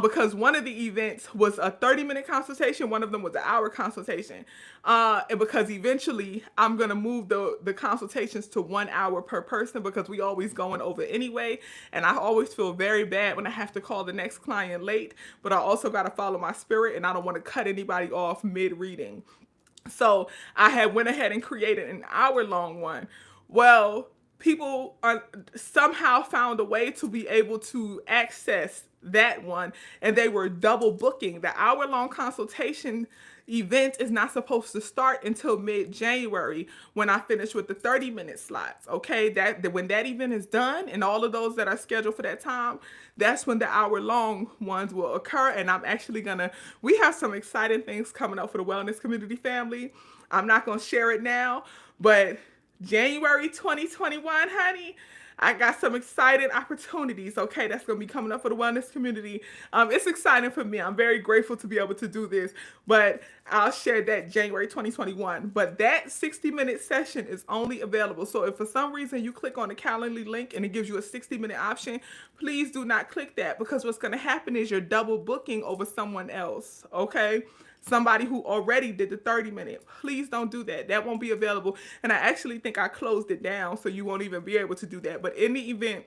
because one of the events was a 30-minute consultation. One of them was an hour consultation. And because eventually I'm going to move the consultations to 1 hour per person, because we always going over anyway. And I always feel very bad when I have to call the next client late. But I also got to follow my spirit, and I don't want to cut anybody off mid-reading. So I had went ahead and created an hour-long one. Well, people somehow found a way to be able to access that one, and they were double booking. The hour-long consultation event is not supposed to start until mid-January when I finish with the 30-minute slots. Okay, that when that event is done and all of those that are scheduled for that time, that's when the hour-long ones will occur. And we have some exciting things coming up for the wellness community family. I'm not gonna share it now, but January 2021, honey, I got some exciting opportunities, okay, that's going to be coming up for the wellness community. It's exciting for me. I'm very grateful to be able to do this, but I'll share that January 2021. But that 60-minute session is only available. So if for some reason you click on the Calendly link and it gives you a 60-minute option, please do not click that, because what's going to happen is you're double booking over someone else, okay? Somebody who already did the 30-minute. Please don't do that. That won't be available. And I actually think I closed it down, so you won't even be able to do that. But in the event,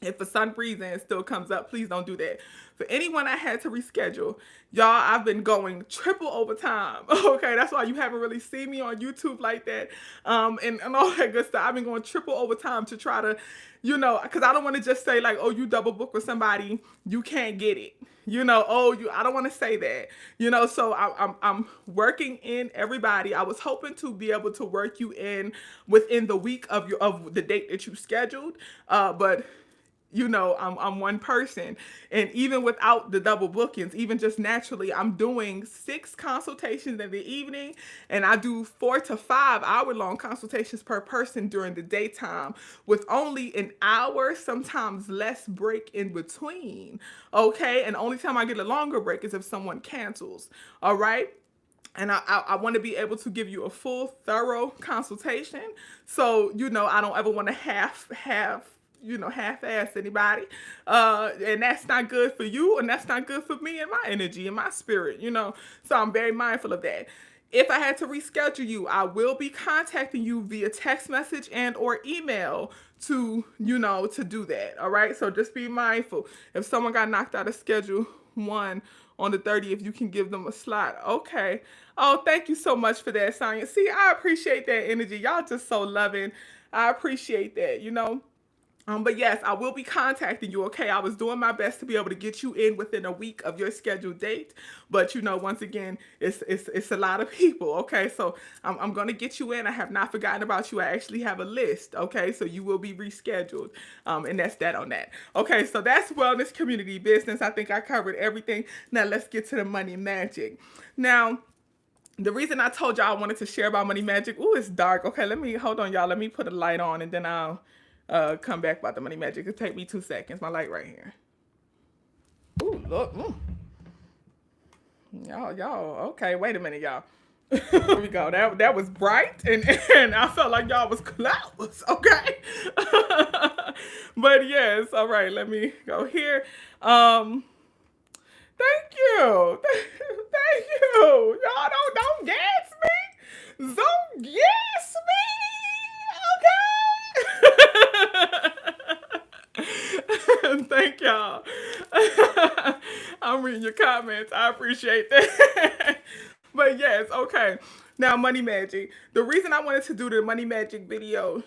if for some reason it still comes up, please don't do that. For anyone I had to reschedule, y'all, I've been going triple overtime. Okay, that's why you haven't really seen me on YouTube like that, and all that good stuff. I've been going triple overtime to try to, because I don't want to just say like, "Oh, you double book with somebody, you can't get it." I don't want to say that. So I'm working in everybody. I was hoping to be able to work you in within the week of the date that you scheduled, but I'm one person, and even without the double bookings, even just naturally, I'm doing 6 consultations in the evening, and I do 4 to 5 hour-long consultations per person during the daytime, with only an hour, sometimes less break in between. Okay, and the only time I get a longer break is if someone cancels. All right. And I want to be able to give you a full, thorough consultation. So, I don't ever want to half-ass anybody. And that's not good for you, and that's not good for me and my energy and my spirit. So I'm very mindful of that. If I had to reschedule you, I will be contacting you via text message and or email to, to do that. All right. So just be mindful. If someone got knocked out of schedule one on the 30th, you can give them a slot. Okay. Oh, thank you so much for that, Sonya. See, I appreciate that energy. Y'all just so loving. I appreciate that. But yes, I will be contacting you. Okay, I was doing my best to be able to get you in within a week of your scheduled date, but once again, it's a lot of people. Okay, so I'm gonna get you in. I have not forgotten about you. I actually have a list. Okay, so you will be rescheduled, and that's that on that. Okay, so that's wellness community business. I think I covered everything. Now let's get to the money magic. Now, the reason I told y'all I wanted to share about money magic. Ooh, it's dark. Okay, hold on, y'all. Let me put a light on, and then I'll come back about the money magic. It'll take me 2 seconds. My light right here. Ooh, look. Ooh. Y'all. Okay, wait a minute, y'all. Here we go. That was bright, and I felt like y'all was close. Okay. But yes, all right. Let me go here. Thank you. Thank you. Y'all don't gas me. Don't gas me. Okay. Thank y'all. I'm reading your comments. I appreciate that. But yes, okay. Now, money magic. The reason I wanted to do the money magic video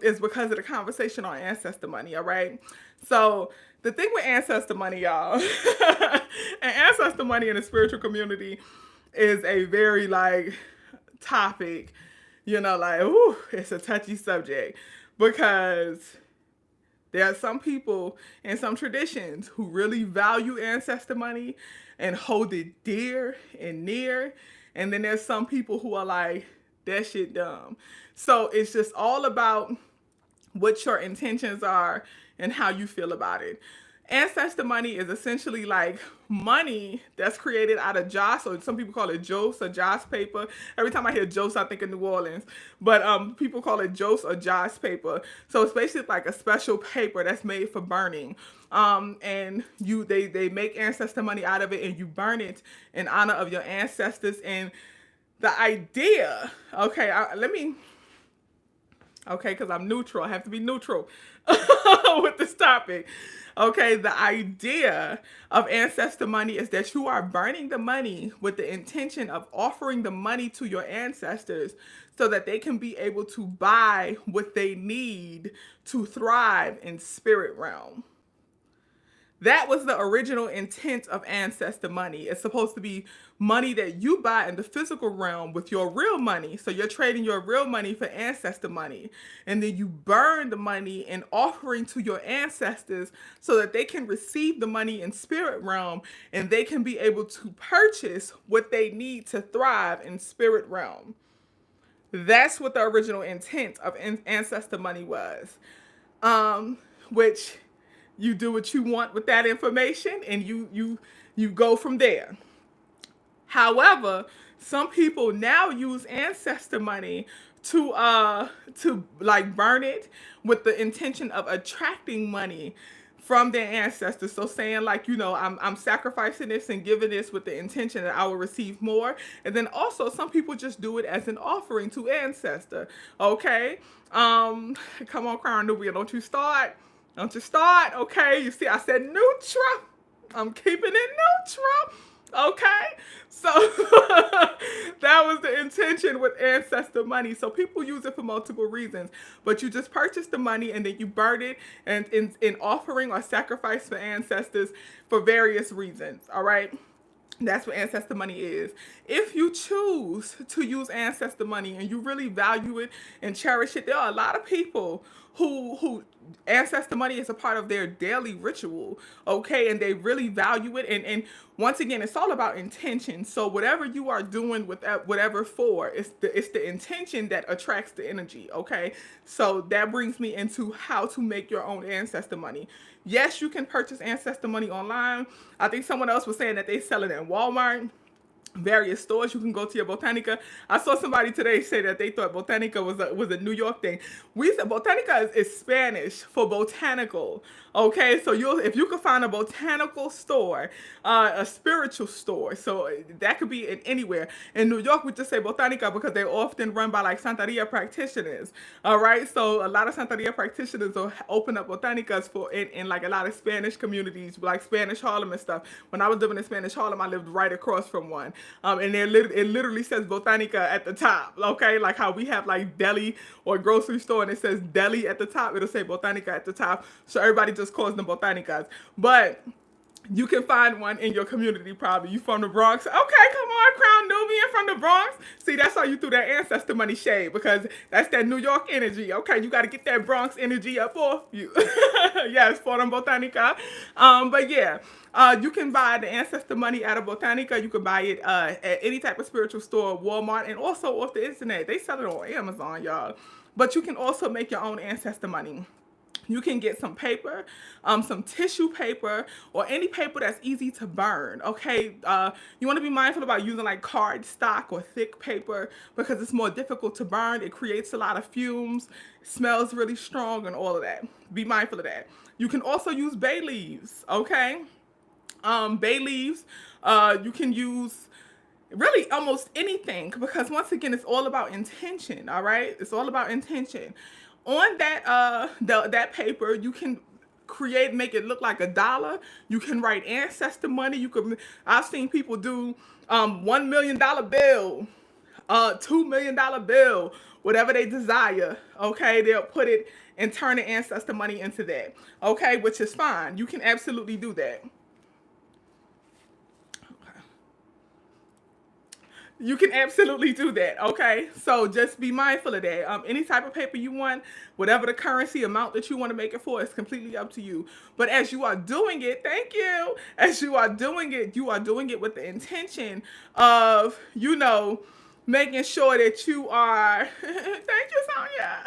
is because of the conversation on ancestor money. All right. So the thing with ancestor money, y'all, and ancestor money in the spiritual community is a very topic. Ooh, it's a touchy subject because there are some people and some traditions who really value ancestor money and hold it dear and near. And then there's some people who are like, that shit dumb. So it's just all about what your intentions are and how you feel about it. Ancestor money is essentially like money that's created out of joss, or some people call it joss or joss paper. Every time I hear joss, I think of New Orleans, but people call it joss or joss paper. So it's basically like a special paper that's made for burning. And they make ancestor money out of it, and you burn it in honor of your ancestors. And the idea, okay, because I'm neutral. I have to be neutral with this topic. Okay, the idea of ancestor money is that you are burning the money with the intention of offering the money to your ancestors so that they can be able to buy what they need to thrive in spirit realm. That was the original intent of ancestor money. It's supposed to be money that you buy in the physical realm with your real money. So you're trading your real money for ancestor money. And then you burn the money in offering to your ancestors so that they can receive the money in spirit realm and they can be able to purchase what they need to thrive in spirit realm. That's what the original intent of ancestor money was. Which you do what you want with that information, and you go from there. However, some people now use ancestor money to burn it with the intention of attracting money from their ancestors. So saying I'm sacrificing this and giving this with the intention that I will receive more. And then also some people just do it as an offering to ancestor. Okay. Come on, Crown Nubia, don't you start. Don't you start, okay? You see, I said neutral. I'm keeping it neutral, okay? So that was the intention with ancestor money. So people use it for multiple reasons, but you just purchase the money and then you burn it and in offering or sacrifice for ancestors for various reasons, all right? That's what ancestor money is. If you choose to use ancestor money and you really value it and cherish it, there are a lot of people who ancestor money is a part of their daily ritual, okay? And they really value it. And once again, it's all about intention. So whatever you are doing with that, whatever for, it's the intention that attracts the energy, okay? So that brings me into how to make your own ancestor money. Yes, you can purchase ancestor money online. I think someone else was saying that they sell it at Walmart. various stores. You can go to your Botanica. I saw somebody today say that they thought Botanica was a New York thing. We said Botanica is Spanish for botanical. Okay, so if you could find a botanical store, a spiritual store, so that could be in anywhere. In New York, we just say Botanica because they're often run by like Santeria practitioners. All right, so a lot of Santeria practitioners will open up Botanicas in like a lot of Spanish communities, like Spanish Harlem and stuff. When I was living in Spanish Harlem, I lived right across from one. And it literally says Botanica at the top, okay? Like how we have like deli or grocery store and it says deli at the top, it'll say Botanica at the top. So everybody just calls them Botanicas. But you can find one in your community probably. You from the Bronx? Okay, come on, Crown Nubian from the Bronx. See, that's how you threw that ancestor money shade because that's that New York energy. Okay, you got to get that Bronx energy up off you. Yes, for them Botanica. But yeah, you can buy the ancestor money out of Botanica. You can buy it at any type of spiritual store, Walmart, and also off the internet. They sell it on Amazon, y'all. But you can also make your own ancestor money. You can get some paper, some tissue paper, or any paper that's easy to burn, okay? You want to be mindful about using like cardstock or thick paper because it's more difficult to burn. It creates a lot of fumes, smells really strong, and all of that. Be mindful of that. You can also use bay leaves, okay? Bay leaves, you can use really almost anything because once again, it's all about intention, all right? It's all about intention. On that paper, you can make it look like $1. You can write ancestor money. I've seen people do $1 million bill, $2 million bill, whatever they desire. Okay, they'll put it and turn the ancestor money into that. Okay, which is fine. You can absolutely do that. You can absolutely do that, okay? So just be mindful of that. Any type of paper you want, whatever the currency amount that you want to make it for, is completely up to you. But as you are doing it, thank you. As you are doing it with the intention of, making sure that you are, thank you, Sonia.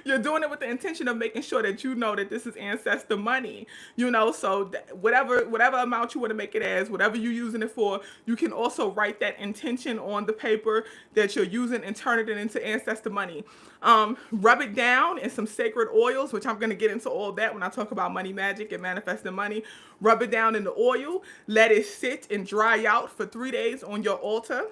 You're doing it with the intention of making sure that you know that this is ancestor money, so whatever amount you want to make it as, whatever you're using it for, you can also write that intention on the paper that you're using and turn it into ancestor money. Rub it down in some sacred oils, which I'm going to get into all that when I talk about money magic and manifesting money. Rub it down in the oil, let it sit and dry out for 3 days on your altar.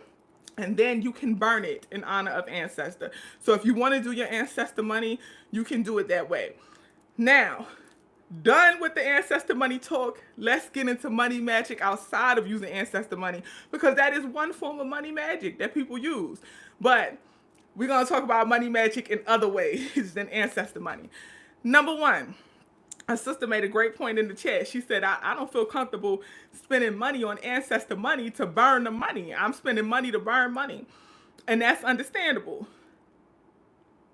And then you can burn it in honor of ancestor. So if you want to do your ancestor money, you can do it that way. Now, done with the ancestor money talk, let's get into money magic outside of using ancestor money, because that is one form of money magic that people use. But we're going to talk about money magic in other ways than ancestor money. Number one, a sister made a great point in the chat. She said, I don't feel comfortable spending money on ancestor money to burn the money. I'm spending money to burn money. And that's understandable.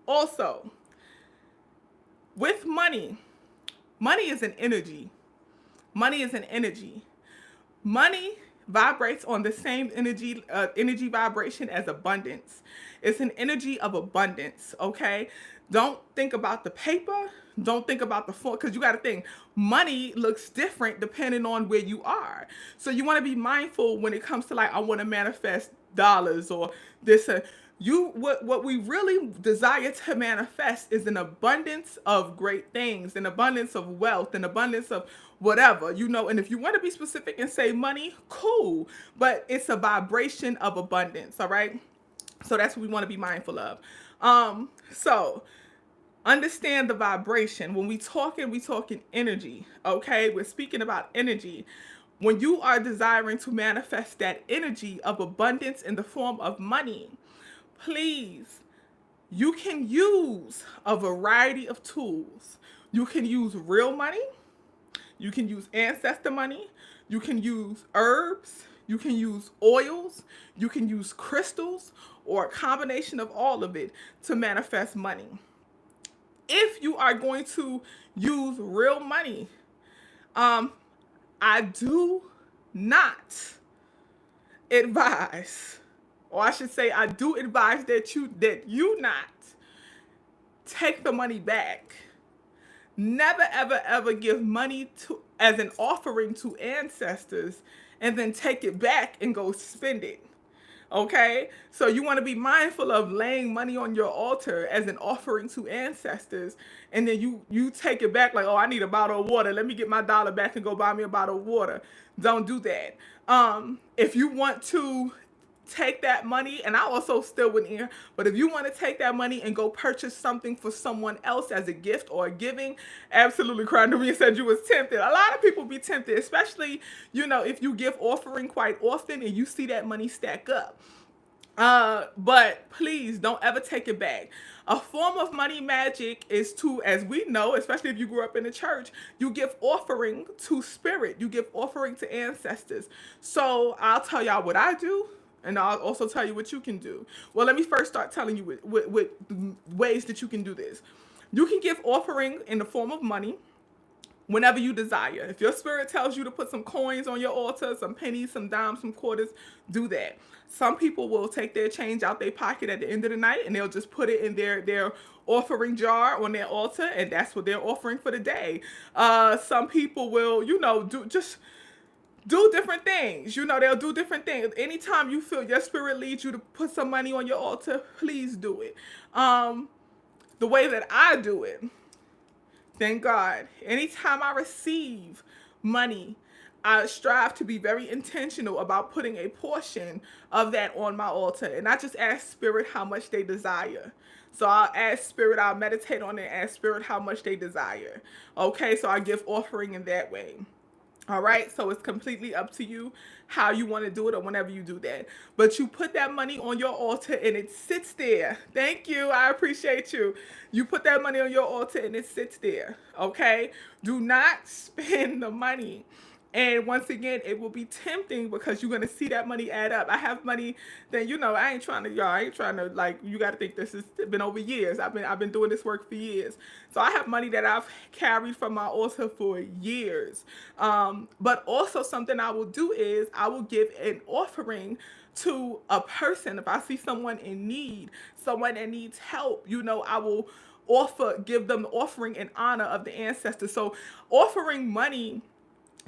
Also, with money is an energy. Money is an energy. Money vibrates on the same energy vibration as abundance. It's an energy of abundance, okay? Don't think about the paper. Don't think about the form, because you got to think, money looks different depending on where you are. So you want to be mindful when it comes to like, I want to manifest dollars or this. What we really desire to manifest is an abundance of great things, an abundance of wealth, an abundance of whatever, and if you want to be specific and say money, cool, but it's a vibration of abundance, all right? So that's what we want to be mindful of. So understand the vibration. When we talking energy, okay? We're speaking about energy. When you are desiring to manifest that energy of abundance in the form of money, please, you can use a variety of tools. You can use real money. You can use ancestor money. You can use herbs. You can use oils. You can use crystals, or a combination of all of it to manifest money. If you are going to use real money, I do not advise, or I should say I do advise that you not take the money back. Never, ever, ever give money as an offering to ancestors and then take it back and go spend it. Okay, so you want to be mindful of laying money on your altar as an offering to ancestors, and then you take it back like, oh, I need a bottle of water. Let me get my dollar back and go buy me a bottle of water. Don't do that. If you want to take that money, and I also still wouldn't hear, but if you want to take that money and go purchase something for someone else as a gift or a giving, absolutely. Crying said you was tempted. A lot of people be tempted, especially, if you give offering quite often and you see that money stack up. But please don't ever take it back. A form of money magic is to, as we know, especially if you grew up in the church, you give offering to spirit. You give offering to ancestors. So I'll tell y'all what I do, and I'll also tell you what you can do. Well, let me first start telling you with ways that you can do this. You can give offering in the form of money whenever you desire. If your spirit tells you to put some coins on your altar, some pennies, some dimes, some quarters, do that. Some people will take their change out their pocket at the end of the night and they'll just put it in their offering jar on their altar, and that's what they're offering for the day. Some people will, do different things. They'll do different things. Anytime you feel your spirit leads you to put some money on your altar, please do it. The way that I do it, thank God, anytime I receive money, I strive to be very intentional about putting a portion of that on my altar. And I just ask spirit how much they desire. So I'll ask spirit, I'll meditate on it, ask spirit how much they desire. Okay, so I give offering in that way. All right, so it's completely up to you how you want to do it or whenever you do that. But you put that money on your altar and it sits there. Thank you. I appreciate you. You put that money on your altar and it sits there. Okay, do not spend the money. And once again, it will be tempting because you're going to see that money add up. I have money that, I ain't trying to, like, you got to think this has been over years. I've been doing this work for years. So I have money that I've carried from my altar for years. But also something I will do is I will give an offering to a person. If I see someone in need, someone that needs help, I will give them the offering in honor of the ancestors. So offering money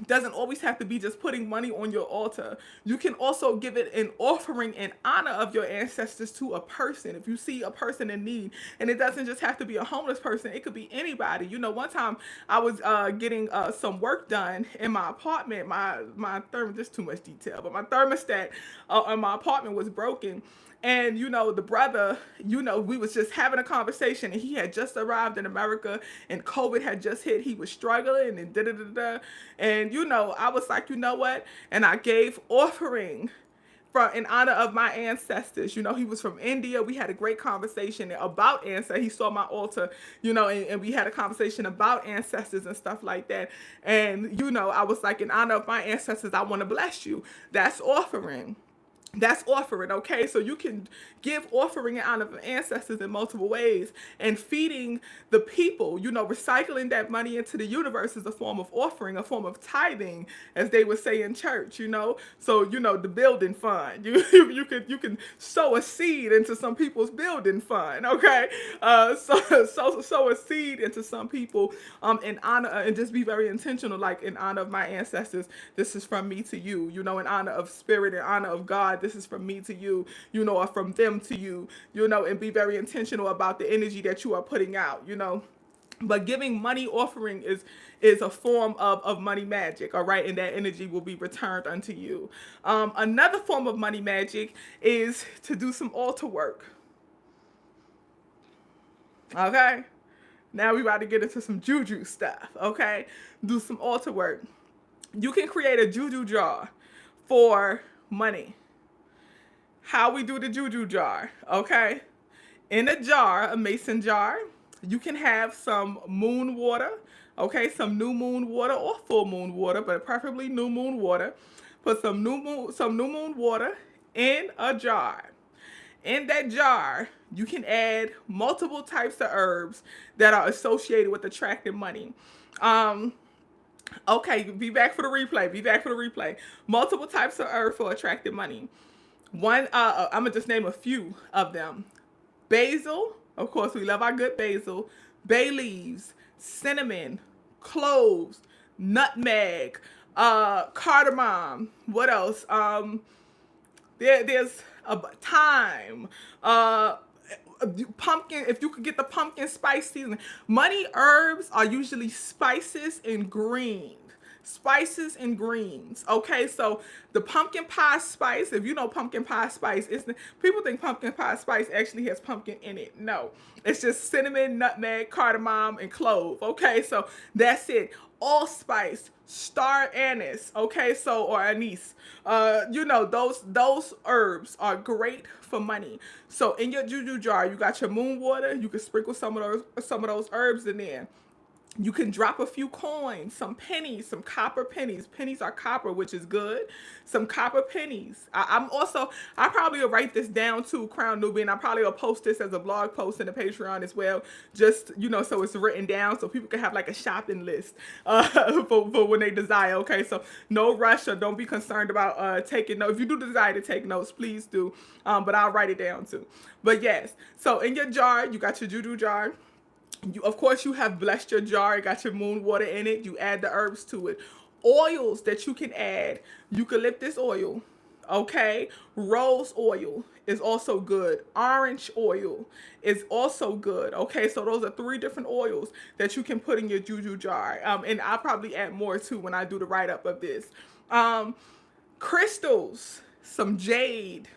doesn't always have to be just putting money on your altar. You can also give it an offering in honor of your ancestors to a person. If you see a person in need, and it doesn't just have to be a homeless person, it could be anybody. One time I was getting some work done in my apartment. My this is too much detail, but my thermostat in my apartment was broken. And, the brother, we was just having a conversation, and he had just arrived in America and COVID had just hit. He was struggling and da-da-da-da. And, I was like, you know what? And I gave offering in honor of my ancestors. He was from India. We had a great conversation about ancestors. He saw my altar, and we had a conversation about ancestors and stuff like that. And, I was like, in honor of my ancestors, I want to bless you. That's offering. That's offering, okay? So you can give offering in honor of ancestors in multiple ways. And feeding the people, recycling that money into the universe is a form of offering, a form of tithing, as they would say in church, So, the building fund. You can sow a seed into some people's building fund, okay? Sow a seed into some people in honor, and just be very intentional, like in honor of my ancestors, this is from me to you, in honor of spirit, in honor of God, this is from me to you, or from them to you, and be very intentional about the energy that you are putting out, But giving money offering is a form of money magic, all right? And that energy will be returned unto you. Another form of money magic is to do some altar work. Okay? Now we about to get into some juju stuff, okay? Do some altar work. You can create a juju jar for money. How we do the juju jar, okay? In a jar, a mason jar, you can have some moon water, okay? Some new moon water or full moon water, but preferably new moon water. Put some new moon water in a jar. In that jar, you can add multiple types of herbs that are associated with attracting money. Okay, be back for the replay. Multiple types of herbs for attracting money. One, I'm gonna just name a few of them. Basil, of course, we love our good basil. Bay leaves, cinnamon, cloves, nutmeg, cardamom. What else? There's a thyme. Uh, Pumpkin. If you could get the pumpkin spice seasoning. Money herbs are usually spices and greens. Spices and greens. Okay, so the pumpkin pie spice. If you know pumpkin pie spice, it's people think pumpkin pie spice actually has pumpkin in it. No, it's just cinnamon, nutmeg, cardamom, and clove. Okay, so that's it. Allspice, star anise, okay, so or anise. Those herbs are great for money. So in your juju jar, you got your moon water. You can sprinkle some of those herbs in there. You can drop a few coins, some pennies, some copper pennies. Pennies are copper, which is good. Some copper pennies. I probably will write this down too, Crown Nubian. I probably will post this as a blog post in the Patreon as well. Just, so it's written down so people can have like a shopping list for when they desire. Okay, so no rush or don't be concerned about taking notes. If you do desire to take notes, please do. But I'll write it down too. But yes, so in your jar, you got your juju jar. Of course, you have blessed your jar. You got your moon water in it. You add the herbs to it. Oils that you can add. Eucalyptus oil. Okay. Rose oil is also good. Orange oil is also good. Okay. So those are 3 different oils that you can put in your juju jar. And I'll probably add more too when I do the write-up of this. Crystals. Some jade.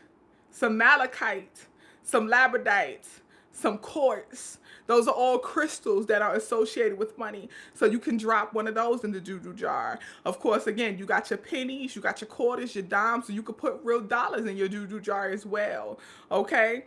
Some malachite. Some labradite. Some quartz. Those are all crystals that are associated with money. So you can drop one of those in the juju jar. Of course, again, you got your pennies, you got your quarters, your dimes, so you could put real dollars in your juju jar as well. Okay?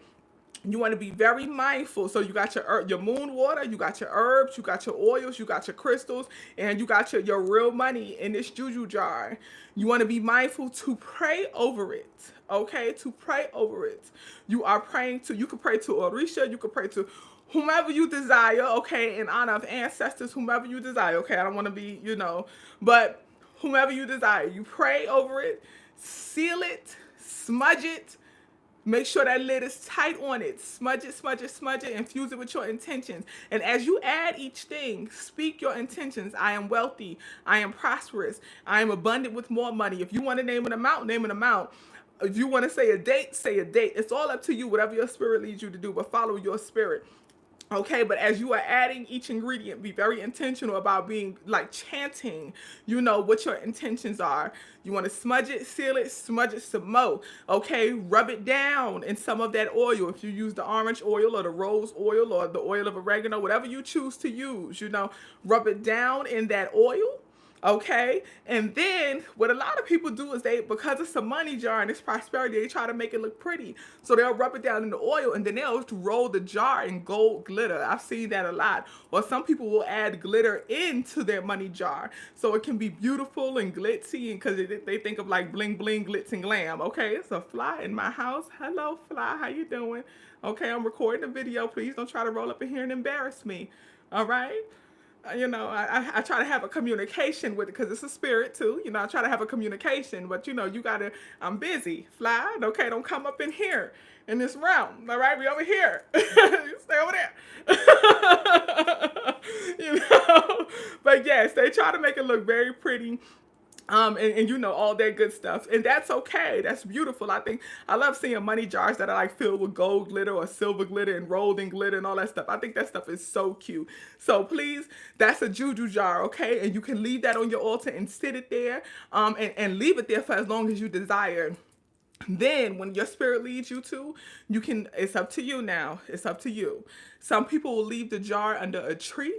You want to be very mindful. So you got your moon water, you got your herbs, you got your oils, you got your crystals, and you got your real money in this juju jar. You want to be mindful to pray over it. Okay, to pray over it. You can pray to Orisha, you can pray to whomever you desire, okay, in honor of ancestors, whomever you desire, okay. I don't want to be, but whomever you desire, you pray over it, seal it, smudge it. Make sure that lid is tight on it. Smudge it, smudge it, smudge it. Infuse it with your intentions. And as you add each thing, speak your intentions. I am wealthy. I am prosperous. I am abundant with more money. If you want to name an amount, name an amount. If you want to say a date, say a date. It's all up to you, whatever your spirit leads you to do, but follow your spirit. Okay, but as you are adding each ingredient, be very intentional about being like chanting, what your intentions are. You want to smudge it, seal it, smudge it some more. Okay, rub it down in some of that oil. If you use the orange oil or the rose oil or the oil of oregano, whatever you choose to use, rub it down in that oil. Okay, and then what a lot of people do is because it's a money jar and it's prosperity, they try to make it look pretty. So they'll rub it down in the oil and then they'll roll the jar in gold glitter. I've seen that a lot. Or some people will add glitter into their money jar so it can be beautiful and glitzy, and because they think of like bling bling, glitz and glam. Okay, it's a fly in my house. Hello, fly. How you doing? Okay, I'm recording a video. Please don't try to roll up in here and embarrass me. All right. I try to have a communication with it because it's a spirit too. I try to have a communication, but I'm busy. Fly, okay, don't come up in here in this realm. All right, we over here. Stay over there. But yes, they try to make it look very pretty. And all that good stuff, and that's okay. That's beautiful. I love seeing money jars that are like filled with gold glitter or silver glitter and rolled in glitter and all that stuff. I think that stuff is so cute. So please, that's a juju jar, okay? And you can leave that on your altar and sit it there, and leave it there for as long as you desire. Then when your spirit leads you to, it's up to you now. It's up to you. Some people will leave the jar under a tree.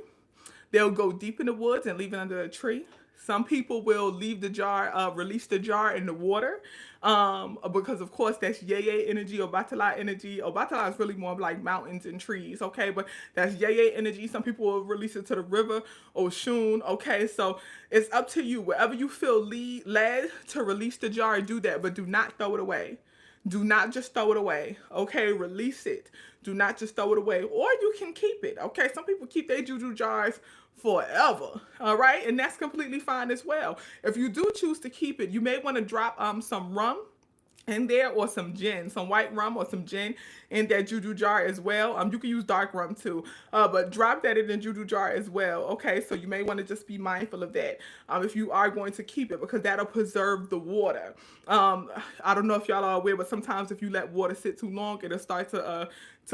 They'll go deep in the woods and leave it under a tree. Some people will leave the jar, release the jar in the water, because of course that's yeye energy or batala energy. Batala is really more like mountains and trees, okay? But that's yeye energy. Some people will release it to the river, Oshun, okay? So it's up to you. Wherever you feel led to release the jar, do that, but do not throw it away. Do not just throw it away, okay? Release it. Do not just throw it away, or you can keep it, okay? Some people keep their juju jars forever, all right? And that's completely fine as well. If you do choose to keep it, you may want to drop some rum in there, or some gin, some white rum or some gin in that juju jar as well. You can use dark rum too, but drop that in the juju jar as well. Okay, so you may want to just be mindful of that if you are going to keep it, because that'll preserve the water. I don't know if y'all are aware, but sometimes if you let water sit too long, it'll start to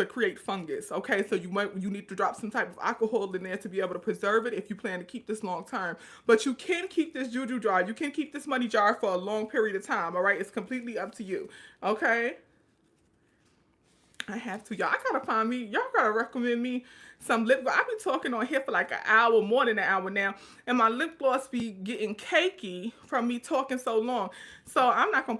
create fungus. Okay, so you need to drop some type of alcohol in there to be able to preserve it if you plan to keep this long term. But you can keep this juju jar, you can keep this money jar for a long period of time. All right, it's completely up to you. Okay. I have to. Y'all gotta find me. Y'all gotta recommend me some lip gloss. I've been talking on here for like an hour, more than an hour now, and my lip gloss be getting cakey from me talking so long. So I'm not gonna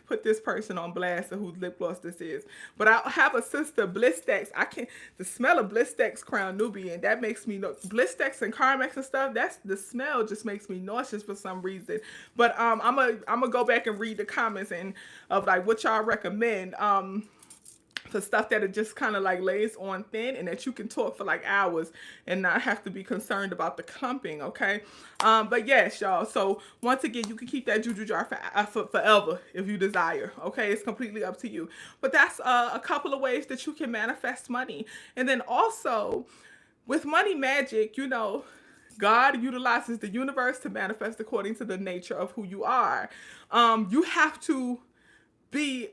put this person on blast of whose lip gloss this is. But I have a sister, Blistex. I can the smell of Blistex Crown Nubian, that makes me know Blistex and Carmex and stuff. That's the smell just makes me nauseous for some reason. But I'm gonna go back and read the comments and of like what y'all recommend. For stuff that it just kind of like lays on thin and that you can talk for like hours and not have to be concerned about the clumping. Okay, but yes, y'all, so once again, you can keep that juju jar for forever if you desire. Okay, it's completely up to you, but that's a couple of ways that you can manifest money. And then also with money magic, you know, God utilizes the universe to manifest according to the nature of who you are. You have to be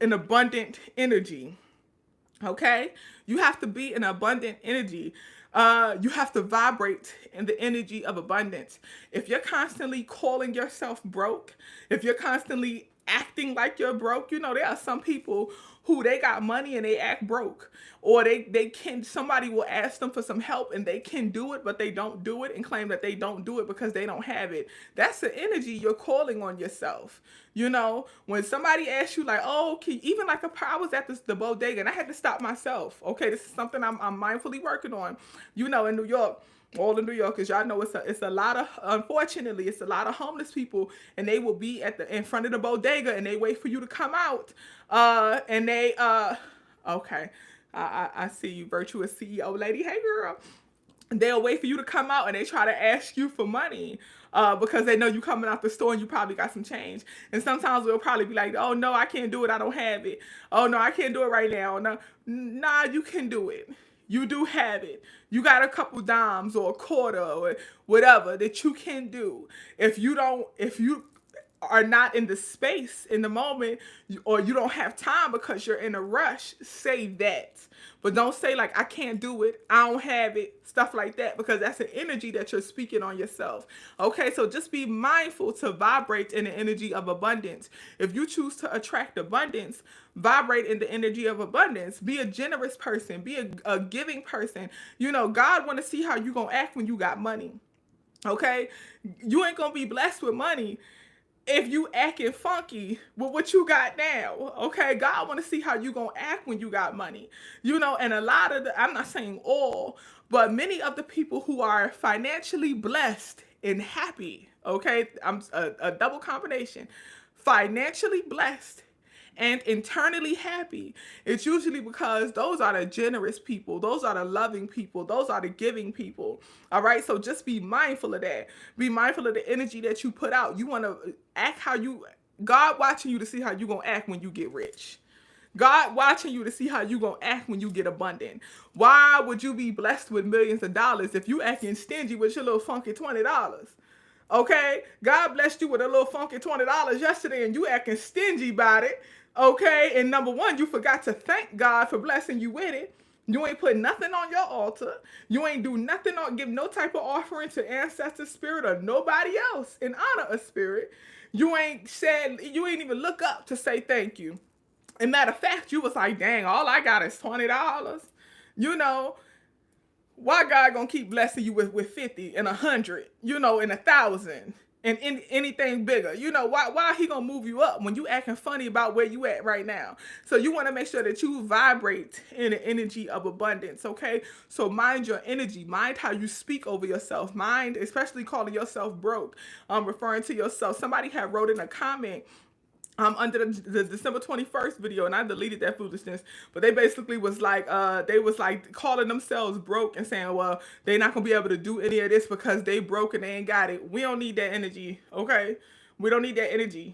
an abundant energy. Okay, you have to be an abundant energy. You have to vibrate in the energy of abundance. If you're constantly calling yourself broke, if you're constantly acting like you're broke, you know, there are some people who they got money and they act broke, or they can, somebody will ask them for some help and they can do it, but they don't do it and claim that they don't do it because they don't have it. That's the energy you're calling on yourself. You know, when somebody asks you like, oh, even like I was at the bodega and I had to stop myself. Okay, this is something I'm mindfully working on. You know, in New York, all in New York, because y'all know it's a lot of, unfortunately, it's a lot of homeless people, and they will be in front of the bodega and they wait for you to come out. And they okay, I see you, virtuous CEO lady. Hey girl. They'll wait for you to come out and they try to ask you for money because they know you coming out the store and you probably got some change. And sometimes they'll probably be like, oh no, I can't do it, I don't have it. Oh no, I can't do it right now. No, nah, you can do it. You do have it. You got a couple dimes or a quarter or whatever that you can do. If you are not in the space in the moment, or you don't have time because you're in a rush, say that. But don't say like, I can't do it, I don't have it, stuff like that, because that's an energy that you're speaking on yourself. Okay, so just be mindful to vibrate in the energy of abundance. If you choose to attract abundance, vibrate in the energy of abundance. Be a generous person, be a giving person. You know, God want to see how you gonna act when you got money. Okay, you ain't gonna be blessed with money if you acting funky with what you got now. Okay, God want to see how you gonna act when you got money. You know, and a lot of I'm not saying all, but many of the people who are financially blessed and happy, okay, I'm a double combination, financially blessed and internally happy, it's usually because those are the generous people, those are the loving people, those are the giving people. All right, so just be mindful of that. Be mindful of the energy that you put out. You want to act how you, God watching you to see how you gonna act when you get rich. God watching you to see how you gonna act when you get abundant. Why would you be blessed with millions of dollars if you acting stingy with your little funky $20? Okay, God blessed you with a little funky $20 yesterday and you acting stingy about it. Okay, and number one, you forgot to thank God for blessing you with it. You ain't put nothing on your altar. You ain't do nothing or give no type of offering to ancestor spirit or nobody else in honor of spirit. You ain't even look up to say thank you. And matter of fact, you was like, dang, all I got is $20. You know, why God gonna keep blessing you with 50 and 100, you know, and 1,000 and anything bigger? You know, why he gonna move you up when you acting funny about where you at right now? So you want to make sure that you vibrate in the energy of abundance. Okay, so mind your energy, mind how you speak over yourself, mind especially calling yourself broke, referring to yourself. Somebody had wrote in a comment under the December 21st video, and I deleted that foolishness, but they basically was like, they was like calling themselves broke and saying, well, they not gonna be able to do any of this because they broke and they ain't got it. We don't need that energy, okay? We don't need that energy.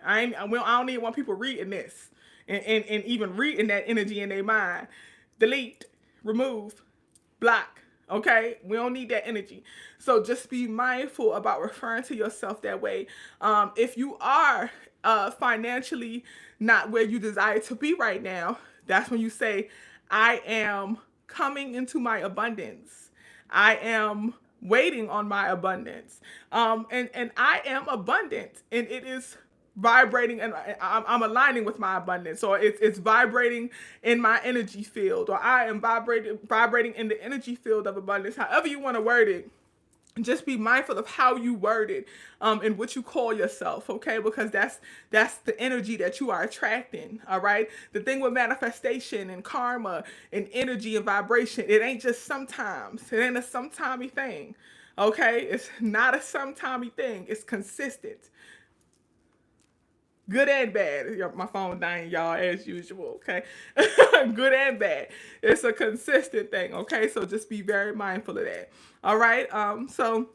I don't even want people reading this and even reading that energy in their mind. Delete, remove, block. Okay, we don't need that energy. So just be mindful about referring to yourself that way. If you are financially not where you desire to be right now, that's when you say, I am coming into my abundance. I am waiting on my abundance. And I am abundant, and it is vibrating, and I'm aligning with my abundance. So it's vibrating in my energy field, or I am vibrating in the energy field of abundance. However you want to word it, just be mindful of how you word it, and what you call yourself, okay? Because that's the energy that you are attracting. All right. The thing with manifestation and karma and energy and vibration, it ain't just sometimes. It ain't a sometimey thing. Okay, it's not a sometimey thing. It's consistent. Good and bad. My phone dying, y'all, as usual, okay? Good and bad. It's a consistent thing, okay? So just be very mindful of that. All right? So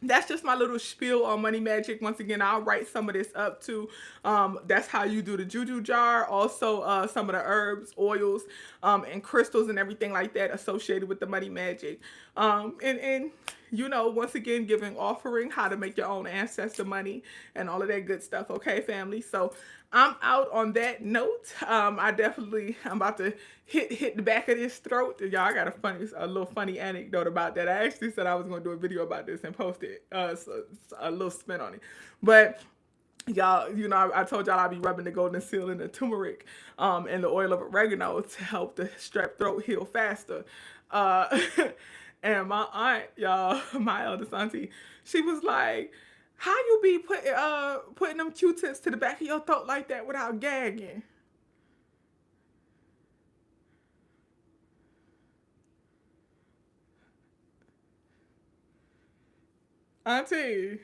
that's just my little spiel on money magic. Once again, I'll write some of this up too. That's how you do the juju jar. Also, some of the herbs, oils, and crystals and everything like that associated with the money magic. And you know, once again, giving offering, how to make your own ancestor money, and all of that good stuff. Okay, family. So I'm out on that note. I'm about to hit the back of this throat. Y'all, I got a little funny anecdote about that. I actually said I was going to do a video about this and post it, so a little spin on it. But y'all, you know, I told y'all I'll be rubbing the golden seal and the turmeric, and the oil of oregano to help the strep throat heal faster. Uh, and my aunt, y'all, my eldest auntie, she was like, how you be putting them Q-tips to the back of your throat like that without gagging? Auntie,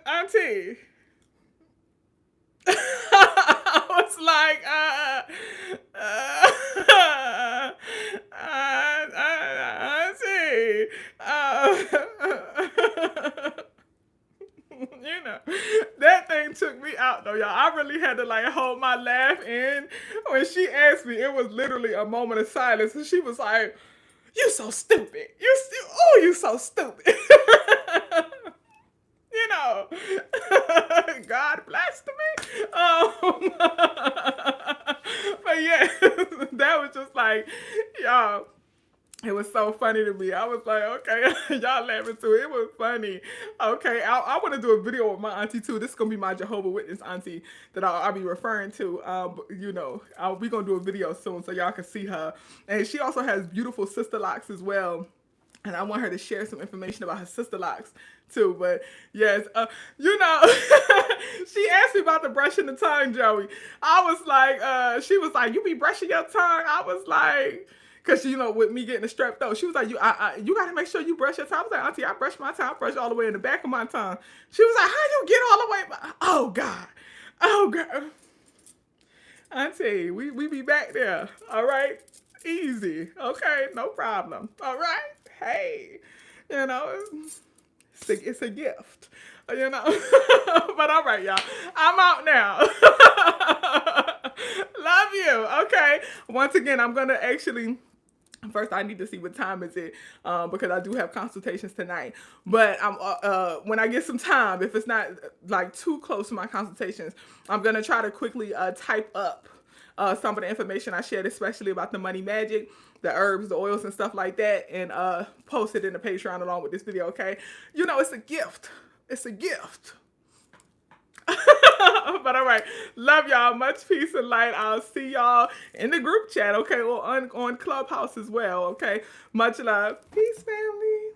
auntie. I was like, auntie, you know, that thing took me out though, y'all. I really had to like hold my laugh in when she asked me. It was literally a moment of silence, and she was like, "You so stupid. You so stupid." You know, God blessed me. But yeah, that was just like, y'all. It was so funny to me. I was like, okay, y'all laughing too. It was funny. Okay, I want to do a video with my auntie too. This is going to be my Jehovah Witness auntie that I'll be referring to. You know, we going to do a video soon so y'all can see her. And she also has beautiful sister locks as well. And I want her to share some information about her sister locks too. But yes, you know, she asked me about the brushing the tongue, Joey. I was like, she was like, you be brushing your tongue? I was like, because, you know, with me getting the strep throat, she was like, you got to make sure you brush your tongue. I was like, auntie, I brush my tongue. I brush all the way in the back of my tongue. She was like, how you get all the way? Oh, God. Oh, God. Auntie, we be back there. All right? Easy. Okay? No problem. All right? Hey. You know, it's a gift. You know? But all right, y'all. I'm out now. Love you. Okay? Once again, I'm going to actually... First, I need to see what time is it, because I do have consultations tonight. But when I get some time, if it's not like too close to my consultations, I'm gonna try to quickly type up some of the information I shared, especially about the money magic, the herbs, the oils, and stuff like that, and post it in the Patreon along with this video. Okay, you know, it's a gift. It's a gift. But all right, love y'all. Much peace and light. I'll see y'all in the group chat, okay, or on Clubhouse as well, okay. Much love. Peace, family.